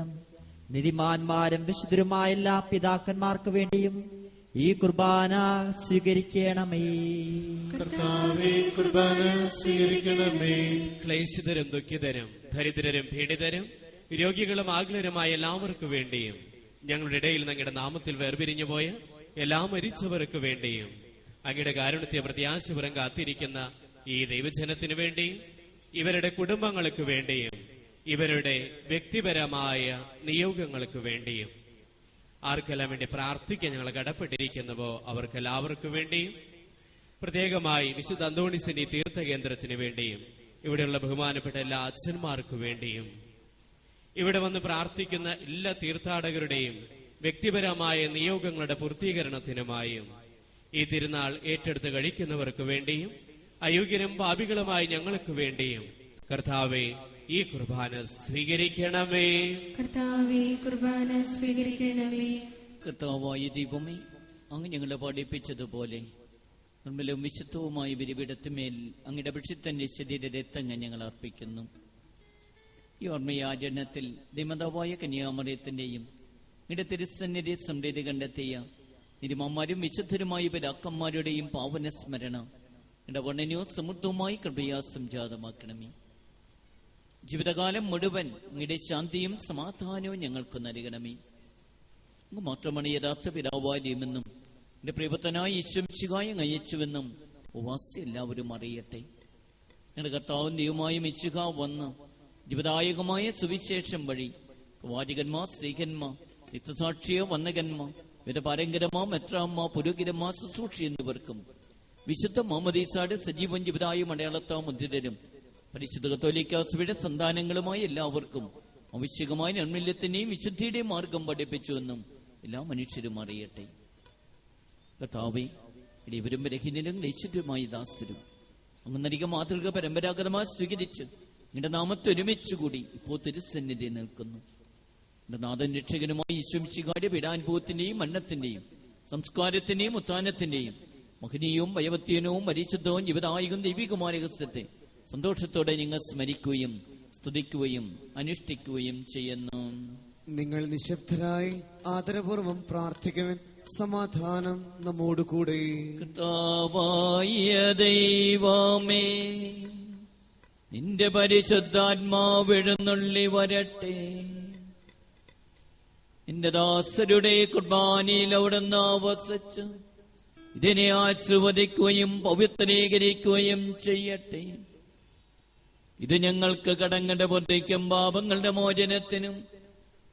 S5: നീതിമാന്മാരും വിശുദ്ധരുമായ എല്ലാ പിതാക്കന്മാർക്ക് വേണ്ടിയും ഈ കുർബാന സ്വീകരിക്കണമേ.
S4: കർത്താവേ, കുർബാന സ്വീകരിക്കണമേ.
S6: ക്ലേശിതരും ദുഃഖിതരും ദരിദ്രരും പീഡിതരും രോഗികളും ആകുലരുമായ എല്ലാവർക്കു വേണ്ടിയും ഞങ്ങളുടെ ഇടയിൽ അങ്ങയുടെ നാമത്തിൽ വേർപിരിഞ്ഞുപോയ എല്ലാ മരിച്ചവർക്ക് വേണ്ടിയും അങ്ങയുടെ കാരുണ്യത്തെ പ്രത്യാശപുരം കാത്തിരിക്കുന്ന ഈ ദൈവജനത്തിനു വേണ്ടിയും ഇവരുടെ കുടുംബങ്ങൾക്ക് വേണ്ടിയും ഇവരുടെ വ്യക്തിപരമായ നിയോഗങ്ങൾക്ക് വേണ്ടിയും ആർക്കെല്ലാം വേണ്ടി പ്രാർത്ഥിക്കാൻ ഞങ്ങൾ കടപ്പെട്ടിരിക്കുന്നുവോ അവർക്കെല്ലാവർക്കു വേണ്ടിയും പ്രത്യേകമായി വിശുദ്ധ അന്തോണീസിന്റെ ഈ തീർത്ഥകേന്ദ്രത്തിന് വേണ്ടിയും ഇവിടെയുള്ള ബഹുമാനപ്പെട്ട എല്ലാ അച്ഛന്മാർക്കു വേണ്ടിയും ഇവിടെ വന്ന് പ്രാർത്ഥിക്കുന്ന എല്ലാ തീർത്ഥാടകരുടെയും വ്യക്തിപരമായ നിയോഗങ്ങളുടെ പൂർത്തീകരണത്തിനുമായും ഈ തിരുനാൾ ഏറ്റെടുത്ത് കഴിക്കുന്നവർക്ക് വേണ്ടിയും അയോഗ്യരും പാപികളുമായി ഞങ്ങൾക്ക് വേണ്ടിയും കർത്താവെ ഈ കുർബാന സ്വീകരിക്കണമേ.
S3: കർത്താവേ, കുർബാന സ്വീകരിക്കണമേ.
S1: കർത്താവായ ദൈവമേ, അങ്ങ് ഞങ്ങളെ പഠിപ്പിച്ചതുപോലെ നിർമ്മലവും വിശുദ്ധവുമായ ബലിപീഠത്തിന്മേൽ അങ്ങയുടെ അഭിഷിക്തന്റെ ശരീര രക്തങ്ങൾ ഞങ്ങൾ അർപ്പിക്കുന്നു. ഈ ഓർമ്മയാചരണത്തിൽ ദൈവമാതാവായ കന്യാമറിയത്തിന്റെയും അങ്ങയുടെ തിരുസന്നിധി സമൃദ്ധി കണ്ടെത്തിയ ഇരുമമാരും വിശുദ്ധരുമായ പിതാക്കന്മാരുടെയും പാവന സ്മരണ ഇടവണ്ണനോ സമൃദ്ധവുമായി കൃപയാ സംജാതമാക്കണമേ. ജീവിതകാലം മുഴുവൻ അങ്ങയുടെ ശാന്തിയും സമാധാനവും ഞങ്ങൾക്ക് നൽകണമേ. അങ്ങ് മാത്രമാണ് യഥാർത്ഥ പിതാവാര്യമെന്നും എന്റെ പ്രിയപുത്രനായ ഈശ്വംശികായം അയച്ചുവെന്നും ഉപവാസി എല്ലാവരും അറിയട്ടെ. ഞങ്ങളുടെ കർത്താവും ദൈവമായ മിശിഹ വന്ന് ജീവദായകമായ സുവിശേഷം വഴി പ്രവാചകന്മാർ, സ്ത്രീകന്മാർ, രക്തസാക്ഷിയോ വന്ദകന്മാർ, വേദപാരങ്കരമാ, മെത്രാമ്മ, പുരോഹിതന്മാർ, ശുശ്രൂഷി എന്നിവർക്കും വിശുദ്ധ മുഹമ്മദീസയുടെ സജീവൻ ജീവിതായും അടയാളത്താ മുദ്രിതരും പരിശുദ്ധ കത്തോലിക്ക സഭയുടെ സന്താനങ്ങളുമായ എല്ലാവർക്കും ആവശ്യകമായ നന്മല്യത്തിന്റെയും വിശുദ്ധിയുടെയും മാർഗം പഠിപ്പിച്ചുവെന്നും എല്ലാ മനുഷ്യരും അറിയട്ടെ. കർത്താവേ, ഇവരും ബലഹീനരും ലക്ഷ്യമായ ദാസരും അങ്ങനരിക മാതൃക പരമ്പരാഗതമായി സ്വീകരിച്ച് നിന്റെ നാമത്തെ ഒരുമിച്ചുകൂടി ഇപ്പോൾ തിരുസന്നിധി നിൽക്കുന്നു. എന്റെ നാഥൻ രക്ഷകനുമായി ഈശ്വംശികാരുടെ പീഡാനുഭവത്തിന്റെയും മരണത്തിന്റെയും സംസ്കാരത്തിന്റെയും ഉത്ഥാനത്തിന്റെയും മഹനീയവും ഭയവത്യനവും പരിശുദ്ധവും ജീവിതായകം ദൈവികമായ രഹസ്യത്തെ സന്തോഷത്തോടെ നിങ്ങൾ സ്മരിക്കുകയും സ്തുതിക്കുകയും അനുഷ്ഠിക്കുകയും ചെയ്യുന്നു.
S2: നിങ്ങൾ നിശബ്ദരായി ആദരപൂർവം പ്രാർത്ഥിക്കുവൻ. സമാധാനം നമ്മോട് കൂടെ.
S1: കർത്താവായ ദൈവമേ, നിന്റെ പരിശുദ്ധാത്മാവ് എഴുന്നള്ളി വരട്ടെ. നിന്റെ ദാസരുടെ കുർബാനയിൽ അവിടുന്ന് ആവസിച്ച് ഇതിനെ ആശീർവദിക്കുകയും പവിത്രീകരിക്കുകയും ചെയ്യട്ടെ. ഇത് ഞങ്ങൾക്ക് കടങ്ങളുടെ പൊതിക്കും പാപങ്ങളുടെ മോചനത്തിനും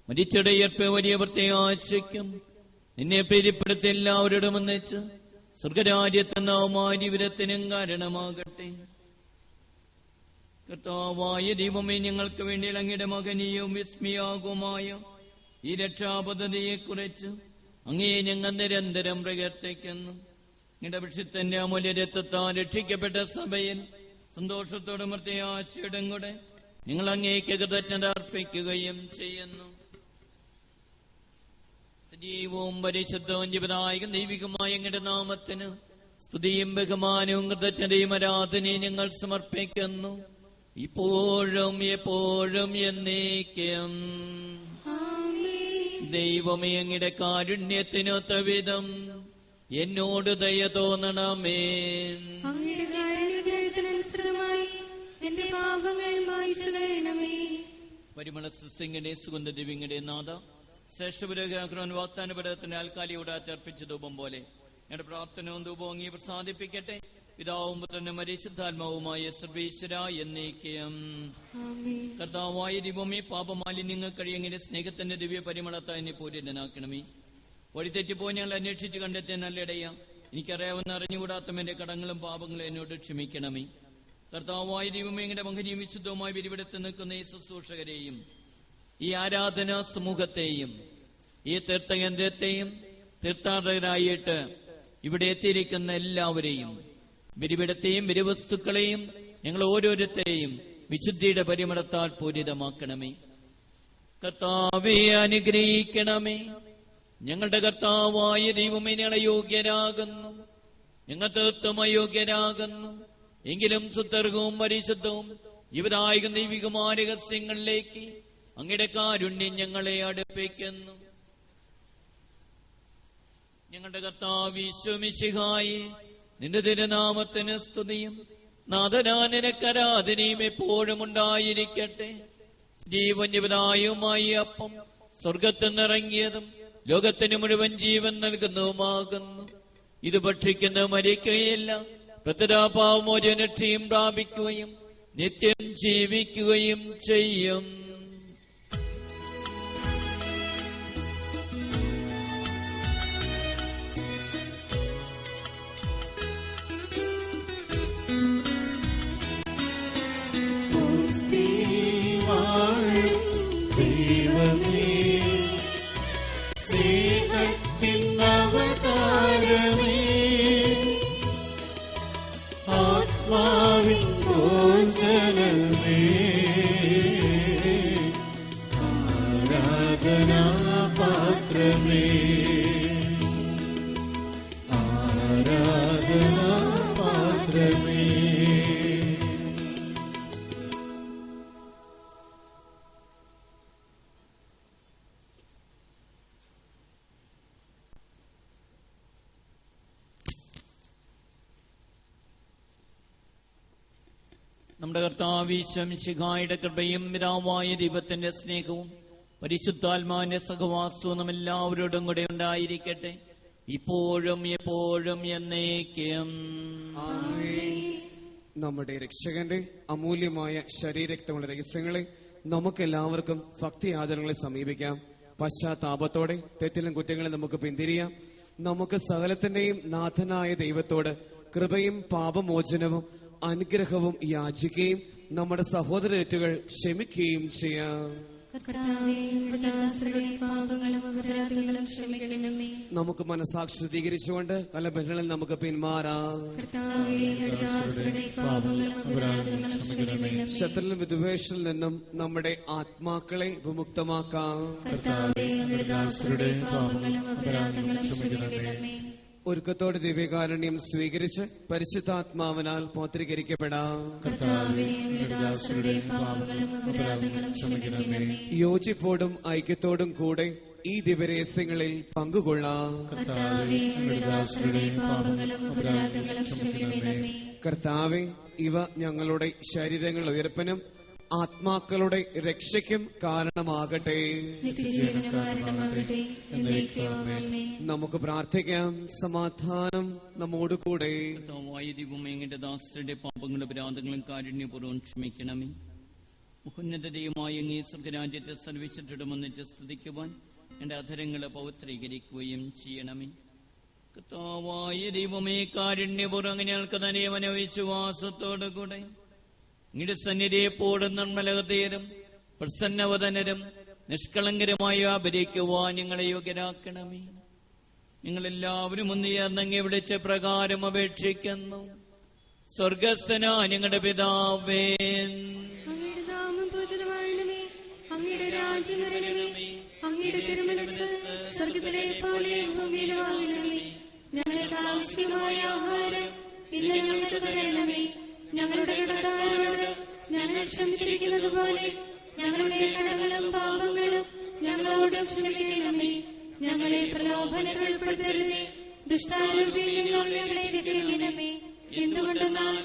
S1: മരിച്ചടയർപ്പ് വലിയ പ്രത്യാശയ്ക്കും നിന്നെ പ്രീതിപ്പെടുത്തി എല്ലാവരോടും ഒന്നിച്ച് സ്വർഗരാജ്യത്തെന്ന ജീവിതത്തിനും കാരണമാകട്ടെ. കർത്താവായ ദൈവമേ, ഞങ്ങൾക്ക് വേണ്ടി അങ്ങയുടെ മകനീയവും വിസ്മയാകുമായ ഈ രക്ഷാപദ്ധതിയെക്കുറിച്ച് അങ്ങേ ഞങ്ങൾ നിരന്തരം പ്രകീർത്തിക്കുന്നു. അങ്ങയുടെ വിശുദ്ധന്റെ അമൂല്യ രക്തത്താൽ രക്ഷിക്കപ്പെട്ട സഭയിൽ സന്തോഷത്തോടും പ്രത്യാശയോടും കൂടെ നിങ്ങൾ അങ്ങേക്ക് കൃതജ്ഞത അർപ്പിക്കുകയും ചെയ്യുന്നു. സജീവവും പരിശുദ്ധവും ജീവനായകം ദൈവികമായ അങ്ങയുടെ നാമത്തിന് സ്തുതിയും ബഹുമാനവും കൃതജ്ഞതയും ആരാധനയും ഞങ്ങൾ സമർപ്പിക്കുന്നു, ഇപ്പോഴും എപ്പോഴും എന്നേക്കും. ദൈവമേ, അങ്ങയുടെ കാരുണ്യത്തിനൊത്ത വിധം എന്നോട് ദയ തോന്നണമേ.
S3: അങ്ങയുടെ കാരുണ്യഗ്രഹത്തിനനുസൃതമായി എന്റെ പാപങ്ങൾ മായ്ച്ചു കളയണമേ.
S1: പരിമള സിംഗിന്റെ സുഗന്ധദ്രവ്യങ്ങളുടെ നാഥ, ശ്രേഷ്ഠപുരോഹിതൻ വാഗ്ദാനപരത്തിന്റെ ആൽക്കാലിയോടാറ്റ് അർപ്പിച്ച ധൂപം പോലെ ഞങ്ങളുടെ പ്രാർത്ഥനവും ധൂപവും അങ്ങേ പ്രസാദിപ്പിക്കട്ടെ. പിതാവും പുത്രനും പരിശുദ്ധാത്മാവുമായ സർവേശ്വര എന്നേക്കും. കർത്താവായ ദൈവമേ, പാപമാലിന്യങ്ങൾ കഴിയങ്ങിന്റെ സ്നേഹത്തിന്റെ ദിവ്യ പരിമളത്താൽ എന്നെ പൂരിതനാക്കണമേ. വഴിതെറ്റിപ്പോയി ഞങ്ങൾ അന്വേഷിച്ച് കണ്ടെത്തിയ നല്ലിടയ, എനിക്കറിയാവുന്ന അറിഞ്ഞുകൂടാത്ത എന്റെ കടങ്ങളും പാപങ്ങളും എന്നോട് ക്ഷമിക്കണമേ. കർത്താവായ ദൈവമേ, എങ്ങളുടെ മകനെയും വിശുദ്ധവുമായി വിരിവിടത്ത് നിൽക്കുന്ന ഈ ശുശ്രൂഷകരെയും ഈ ആരാധനാ സമൂഹത്തെയും ഈ തീർത്ഥകേന്ദ്രത്തെയും തീർത്ഥാടകരായിട്ട് ഇവിടെ എത്തിയിരിക്കുന്ന എല്ലാവരെയും, ബലിപീഠത്തെയും ബലിവസ്തുക്കളെയും ഞങ്ങൾ ഓരോരുത്തരെയും വിശുദ്ധിയുടെ പരിമളത്താൽ പൂരിതമാക്കണമേ. കർത്താവെ അനുഗ്രഹിക്കണമേ. ഞങ്ങളുടെ കർത്താവായ ദൈവമേ, ഞങ്ങളെ യോഗ്യരാകുന്നു, ഞങ്ങൾ തീർത്തും അയോഗ്യരാകുന്നു. എങ്കിലും സുത്തർഗവും പരിശുദ്ധവും ജീവിതായിക ദൈവികമായ രഹസ്യങ്ങളിലേക്ക് അങ്ങയുടെ കാരുണ്യം ഞങ്ങളെ അടുപ്പിക്കുന്നു. ഞങ്ങളുടെ കർത്താവ് ഈശോ മിശിഹായേ, നിന്റെ തിരുനാമത്തിന് സ്തുതിയും നാഥനാനരക്കരാധനയും എപ്പോഴും ഉണ്ടായിരിക്കട്ടെ. ജീവൻ ജീവിതായുമായി അപ്പം സ്വർഗത്തിൽ നിന്നിറങ്ങിയതും ലോകത്തിന് മുഴുവൻ ജീവൻ നൽകുന്നതുമാകുന്നു. ഇത് ഭക്ഷിക്കുന്ന മരിക്കുകയില്ല, പ്രത്യപാവമോചനക്ഷയും പ്രാപിക്കുകയും നിത്യം ജീവിക്കുകയും ചെയ്യും. നമ്മുടെ കർത്താവ് ഈശോ മിശിഹായുടെ കൃപയും പിതാവായ ദൈവത്തിന്റെ സ്നേഹവും പരിശുദ്ധാത്മാവിന്റെ സഹവാസവും നമ്മെല്ലാവരോടും കൂടെ ഉണ്ടായിരിക്കട്ടെ, ഇപ്പോഴും എപ്പോഴും എന്നേക്കും.
S2: നമ്മുടെ രക്ഷകന്റെ അമൂല്യമായ ശരീരരക്തമുള്ള രഹസ്യങ്ങളെ നമുക്കെല്ലാവർക്കും ഭക്തി ആദരങ്ങളെ സമീപിക്കാം. പശ്ചാത്താപത്തോടെ തെറ്റിലും കുറ്റങ്ങളും നമുക്ക് പിന്തിരിയാം. നമുക്ക് സകലത്തിന്റെയും നാഥനായ ദൈവത്തോട് കൃപയും പാപമോചനവും അനുഗ്രഹവും യാചിക്കുകയും നമ്മുടെ സഹോദര തെറ്റുകൾ ക്ഷമിക്കുകയും ചെയ്യാം. നമുക്ക് മനസാക്ഷി ശുദ്ധീകരിച്ചുകൊണ്ട് പല ബന്ധങ്ങളിൽ നമുക്ക് പിന്മാറാം. ശത്രുവിനും വിദ്വേഷത്തിൽ നിന്നും നമ്മുടെ ആത്മാക്കളെ വിമുക്തമാക്കാം. ഒരുക്കത്തോടെ ദിവ്യകാരുണ്യം സ്വീകരിച്ച് പരിശുദ്ധാത്മാവിനാൽ പോത്രീകരിക്കപ്പെടാം. യോജിപ്പോടും ഐക്യത്തോടും കൂടെ ഈ ദിവ്യരഹസ്യങ്ങളിൽ പങ്കുകൊള്ളാം. കർത്താവേ, ഇവ ഞങ്ങളുടെ ശരീരങ്ങളുടെ ഉയർപ്പിനും ആത്മാക്കളുടെ രക്ഷയ്ക്കും കാരണമാകട്ടെ. നമുക്ക് പ്രാർത്ഥിക്കാം. സമാധാനം നമ്മോട് കൂടെ.
S1: എന്റെ ദാസരുടെ പാപങ്ങളും അപരാധങ്ങളും കാരുണ്യപൂർവ്വം ക്ഷമിക്കണമേ. ഉന്നതതയുമായി അങ്ങേ സ്വർഗരാജ്യത്തെ സർവീസിട്ടിടുമെന്നിട്ട് സ്തുതിക്കുവാൻ എന്റെ അധരങ്ങളെ പവിത്രീകരിക്കുകയും ചെയ്യണമേ. കർത്താവായ ദൈവമേ, കാരുണ്യപൂർവ്വം ഞങ്ങൾക്ക് തന്നെ മനോവിശ്വാസത്തോടു കൂടെ ഇങ്ങയുടെ സന്നിധിയെ എപ്പോഴും നന്മലഹൃദയരും പ്രസന്നവദനരും നിഷ്കളങ്കരുമായി വ്യാപരിക്കുവാൻ ഞങ്ങളെ യോഗ്യരാക്കണമേ. ഞങ്ങളെല്ലാവരും ഒന്ന് ചേർന്നങ്ങെ വിളിച്ച പ്രകാരം അപേക്ഷിക്കുന്നു. സ്വർഗസ്ഥനായ ഞങ്ങളുടെ പിതാവേ,
S3: അങ്ങയുടെ നാമം പൂജിതമാകണമേ, അങ്ങയുടെ രാജ്യം വരണമേ, അങ്ങയുടെ തിരുമനസ്സ് സ്വർഗത്തിലെ പോലെ ഭൂമിയിലുമാകണമേ. ഞങ്ങൾക്ക് ആവശ്യമായ ആഹാരം ഇന്ന് ഞങ്ങൾക്ക് തരണമേ. ഞങ്ങളുടെ കടക്കാരോട് ഞങ്ങൾ ക്ഷമിച്ചിരിക്കുന്നത് പോലെ ഞങ്ങളുടെ കടങ്ങളും പാപങ്ങളും ഞങ്ങളോടും ക്ഷമിക്കണമേ. ഞങ്ങളെ പ്രലോഭനത്തിൽ ഉൾപ്പെടുത്തരുതേ, ദുഷ്ടാരൂപിയിൽ നിന്നും ഞങ്ങളെ രക്ഷിക്കണമേ. എന്തുകൊണ്ടെന്നാൽ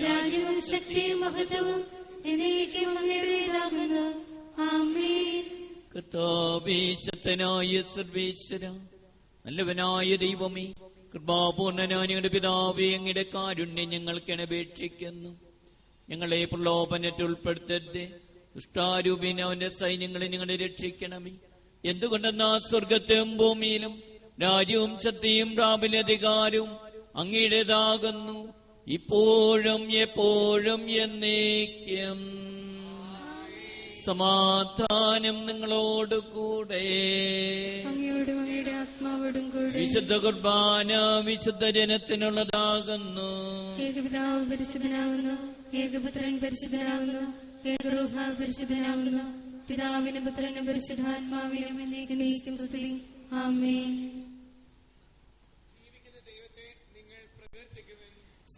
S3: രാജ്യവും ശക്തിയും മഹത്വവും എന്നേക്കും അങ്ങയുടേതാകുന്നു. ആമേൻ.
S1: കർത്താവേ, ശക്തനായ സർവേശ്വര, നല്ലവനായ ദൈവമേ, കൃപാപൂർണനായ ഞങ്ങളുടെ പിതാവേ, അങ്ങയുടെ കാരുണ്യം ഞങ്ങൾക്ക് അപേക്ഷിക്കുന്നു. ഞങ്ങളെ പ്രലോഭനത്തിൽ ഉൾപ്പെടുത്തരുത്, ദുഷ്ടാരൂപിന അവന്റെ സൈന്യങ്ങളെ ഞങ്ങളെ രക്ഷിക്കണമേ. എന്തുകൊണ്ടെന്നാ സ്വർഗത്തിലും ഭൂമിയിലും രാജ്യവും ശക്തിയും പ്രാബല്യാധികാരവും അങ്ങയുടേതാകുന്നു, ഇപ്പോഴും എപ്പോഴും എന്നേക്കും. സമാധാനം നിങ്ങളോട് കൂടെ.
S3: അങ്ങയോടും അങ്ങയുടെ ആത്മാവോടും കൂടെ.
S1: വിശുദ്ധ കുർബാന വിശുദ്ധ ജനത്തിനുള്ളതാകുന്നു.
S3: ഏകപിതാവ് പരിശുദ്ധനാകുന്നു, ഏകപുത്രൻ പരിശുദ്ധനാകുന്നു, ഏകരൂഹ പരിശുദ്ധനാകുന്നു. പിതാവിനും പുത്രനും പരിശുദ്ധാത്മാവിനും എന്നേക്കും സ്തുതി. ആമേൻ.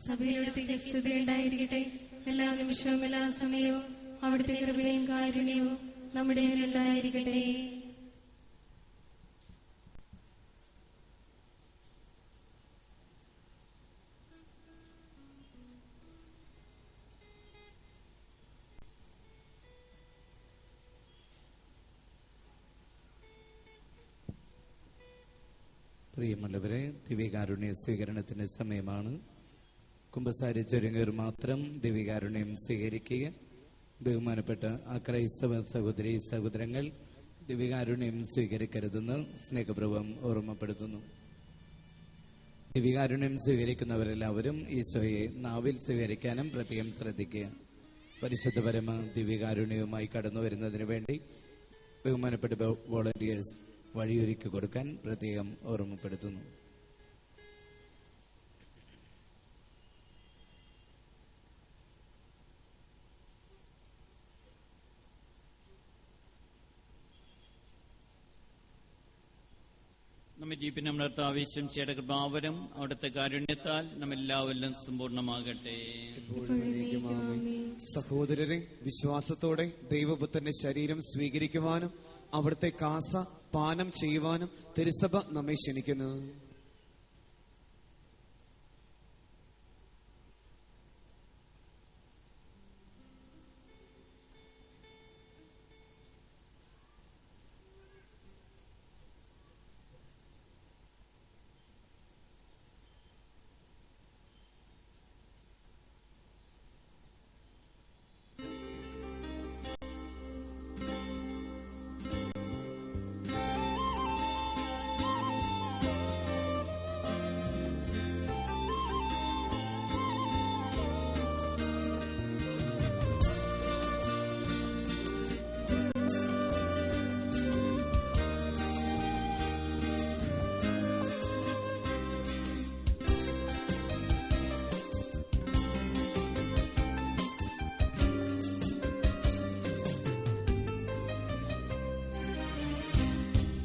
S3: സഭയുടെ സ്തുതി ഉണ്ടായിരിക്കട്ടെ. എല്ലാ നിമിഷവും എല്ലാ സമയവും അവിടുത്തെ കൃപയും കാരുണ്യവും നമ്മുടെ മേലുണ്ടായിരിക്കട്ടെ.
S7: പ്രിയമുള്ളവരെ, ദിവ്യകാരുണ്യ സ്വീകരണത്തിന്റെ സമയമാണ്. കുമ്പസാരിച്ചൊരുങ്ങർ മാത്രം ദിവ്യകാരുണ്യം സ്വീകരിക്കുക. ബഹുമാനപ്പെട്ട ക്രൈസ്തവ സഹോദരി സഹോദരങ്ങൾ, ദിവ്യകാരുണ്യം സ്വീകരിക്കരുതെന്ന് സ്നേഹപൂർവ്വം ഓർമ്മപ്പെടുത്തുന്നു. ദിവ്യകാരുണ്യം സ്വീകരിക്കുന്നവരെല്ലാവരും ഈശോയെ നാവിൽ സ്വീകരിക്കാനും പ്രത്യേകം ശ്രദ്ധിക്കുക. പരിശുദ്ധ പരമ ദിവ്യകാരുണ്യവുമായി കടന്നു വരുന്നതിന് വേണ്ടി ബഹുമാനപ്പെട്ട വോളണ്ടിയേഴ്സ് വഴിയൊരുക്കി കൊടുക്കാൻ പ്രത്യേകം ഓർമ്മപ്പെടുത്തുന്നു.
S1: നമ്മെ ജീവിതം നമ്മുടെ ആവശ്യം ചെയ്യേണ്ട കൃപാവരം അവിടുത്തെ കാരുണ്യത്താൽ നമ്മെല്ലാവരിലും സമ്പൂർണ്ണമാകട്ടെ.
S2: സഹോദരരെ, വിശ്വാസത്തോടെ ദൈവപുത്രന്റെ ശരീരം സ്വീകരിക്കുവാനും അവിടുത്തെ കാസ പാനം ചെയ്യുവാനും തിരുസഭ നമ്മെ ക്ഷണിക്കുന്നു.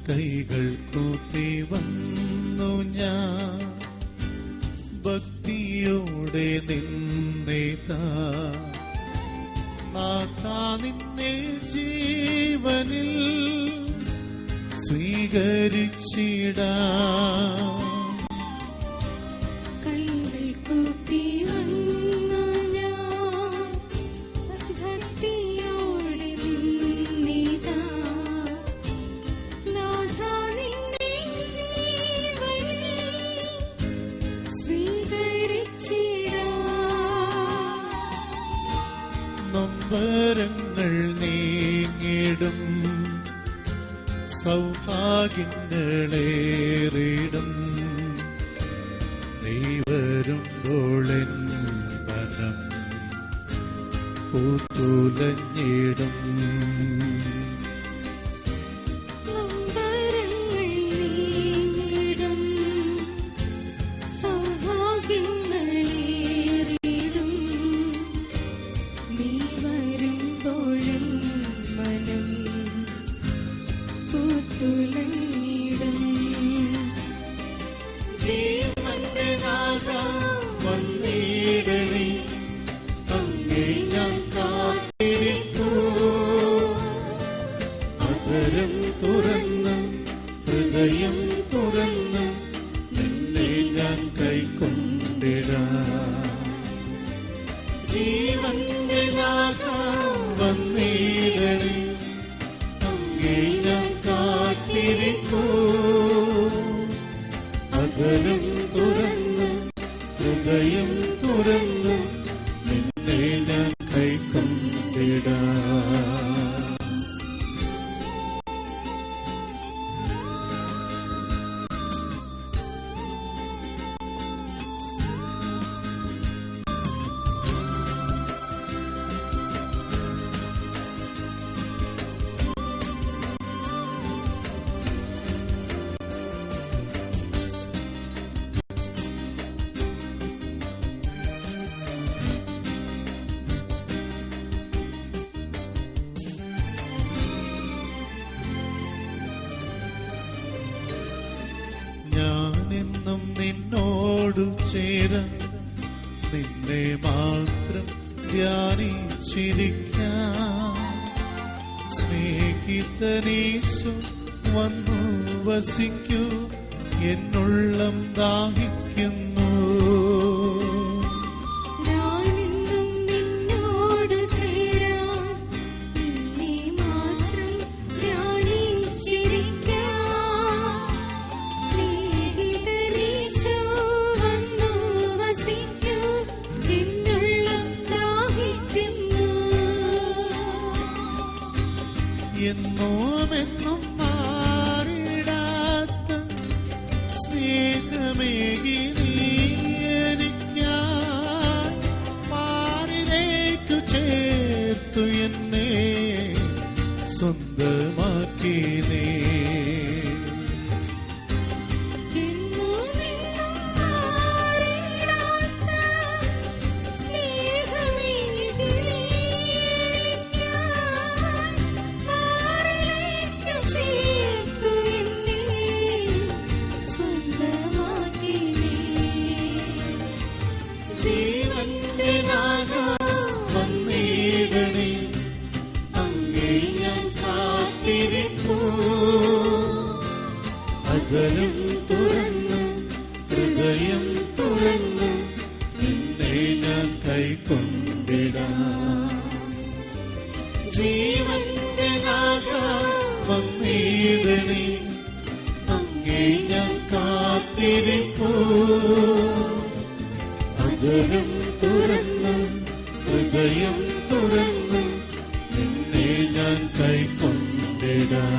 S4: കൈകൾ കൂപ്പി വന്നു ഞാൻ ഭക്തിയോടെ നിന്നേതാ നാഥാ, നിന്നെ ജീവനിൽ സ്വീകരിച്ചിടാ. നൊമ്പരങ്ങൾ നീങ്ങിടും, സൗഭാഗ്യങ്ങളേറിടും. നീ വരുമ്പോളെൻ മനം പൂത്തുലഞ്ഞിടും. അധരം തുറന്ന് ഹൃദയം തുറന്ന് നിന്നെ ഞാൻ കൈക്കൊണ്ടിടാം. ഞാനെന്നും നിന്നോടു ചേരാൻ നിന്നെ മാത്രം ധ്യാനിച്ചിരിക്കാം. സ്നേഹിതനീശു വന്നു വസിക്കൂ, എന്നുള്ളം ദാഹിക്കുന്നു.
S3: ഞാനെന്നും നിന്നോട് ചേരാൻ നിന്നെ മാത്രം ധ്യാനിച്ചിരിക്കാം. സ്നേഹിതനീശോ വന്നു വസിക്കൂ, എന്നുള്ളം ദാഹിക്കുന്നു.
S4: എന്നോമെന്നും മാറിടാത്ത സ്നേഹമേകി നീ എനിക്കായി മാറിലേക്കു ചേർത്തു എന്നെ സ്വന്തമാക്കി നീ.
S3: എന്നും മാറിടാത്ത സ്നേഹമേകിനി മാറിലേക്ക് ചേർത്തു എന്നെ സ്വന്തമാക്കി നീ.
S4: ജീവന്റെ നാഥ വന്നിടണേ, അങ്ങേ ഞാൻ കാത്തിരിപ്പൂ. അധരം തുറന്ന് ഹൃദയം തുറന്ന് നിന്നെ ഞാൻ കൈക്കൊണ്ടിടാം. ജീവന്റെ നാഥ വന്നിടണേ, അങ്ങേ ഞാൻ കാത്തിരിപ്പൂ. അധരം തുറന്ന് ഹൃദയം തുറന്ന് നിന്നെ ഞാൻ കൈക്കൊണ്ടിടാം.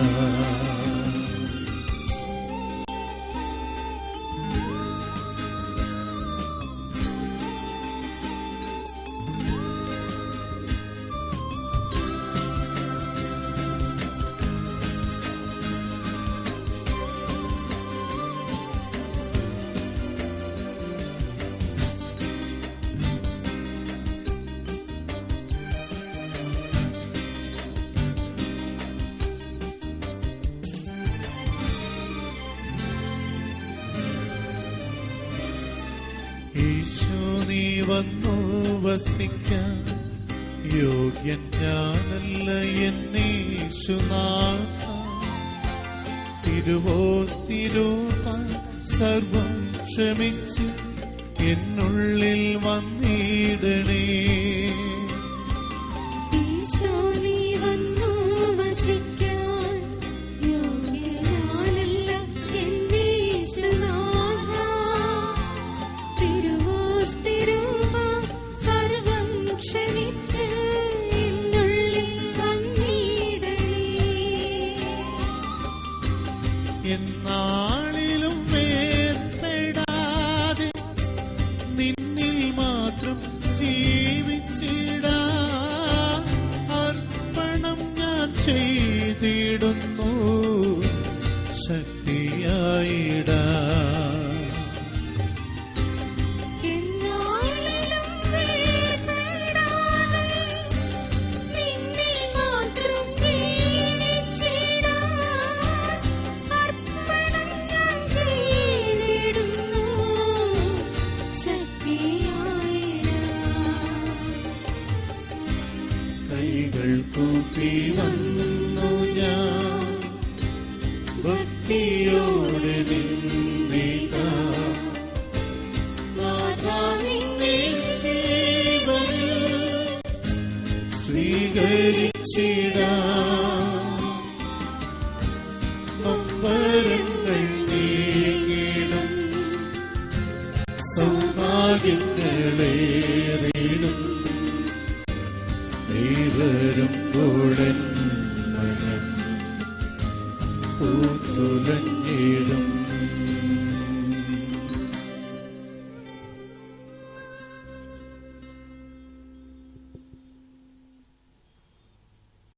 S4: യേശു നീ വന്നു വസിക്കാൻ യോഗ്യൻ ഞാനല്ല എന്നേശുനാഥ. തിരുവോസ്തിരൂപം സർവം ക്ഷമിച്ച് എന്നുള്ളിൽ വന്നിടണേ.
S3: ഈശോ നീ വന്നു വസിക്കാൻ യോഗ്യനാനല്ല എന്നീശനാഥ. തിരുവോസ്തിരൂപം സർവം ക്ഷമിച്ച് എന്നുള്ളിൽ വന്നിടണേ.
S4: എന്നാളിലും വേർപെടാതെ നിന്നിൽ മാത്രം ജീവിച്ചിടാൻ അർപ്പണം ഞാൻ ചെയ്തിടുന്നു ശക്തിയായിടാൻ.
S3: എന്നാളിലും വേർപെടാതെ നിന്നിൽ മാത്രം ജീവിച്ചിടാൻ അർപ്പണം ഞാൻ ചെയ്തിടുന്നു ശക്തിയായിടാൻ.
S4: കൈകൾ കൂപ്പി വന്നു ഞാൻ ഭക്തിയോടെ നിന്നിതാ. നാഥാ നിന്നെ ജീവനിൽ സ്വീകരിച്ചിടാം. നൊമ്പരങ്ങൾ നീങ്ങിടും പൂത്തുലഞ്ഞിടും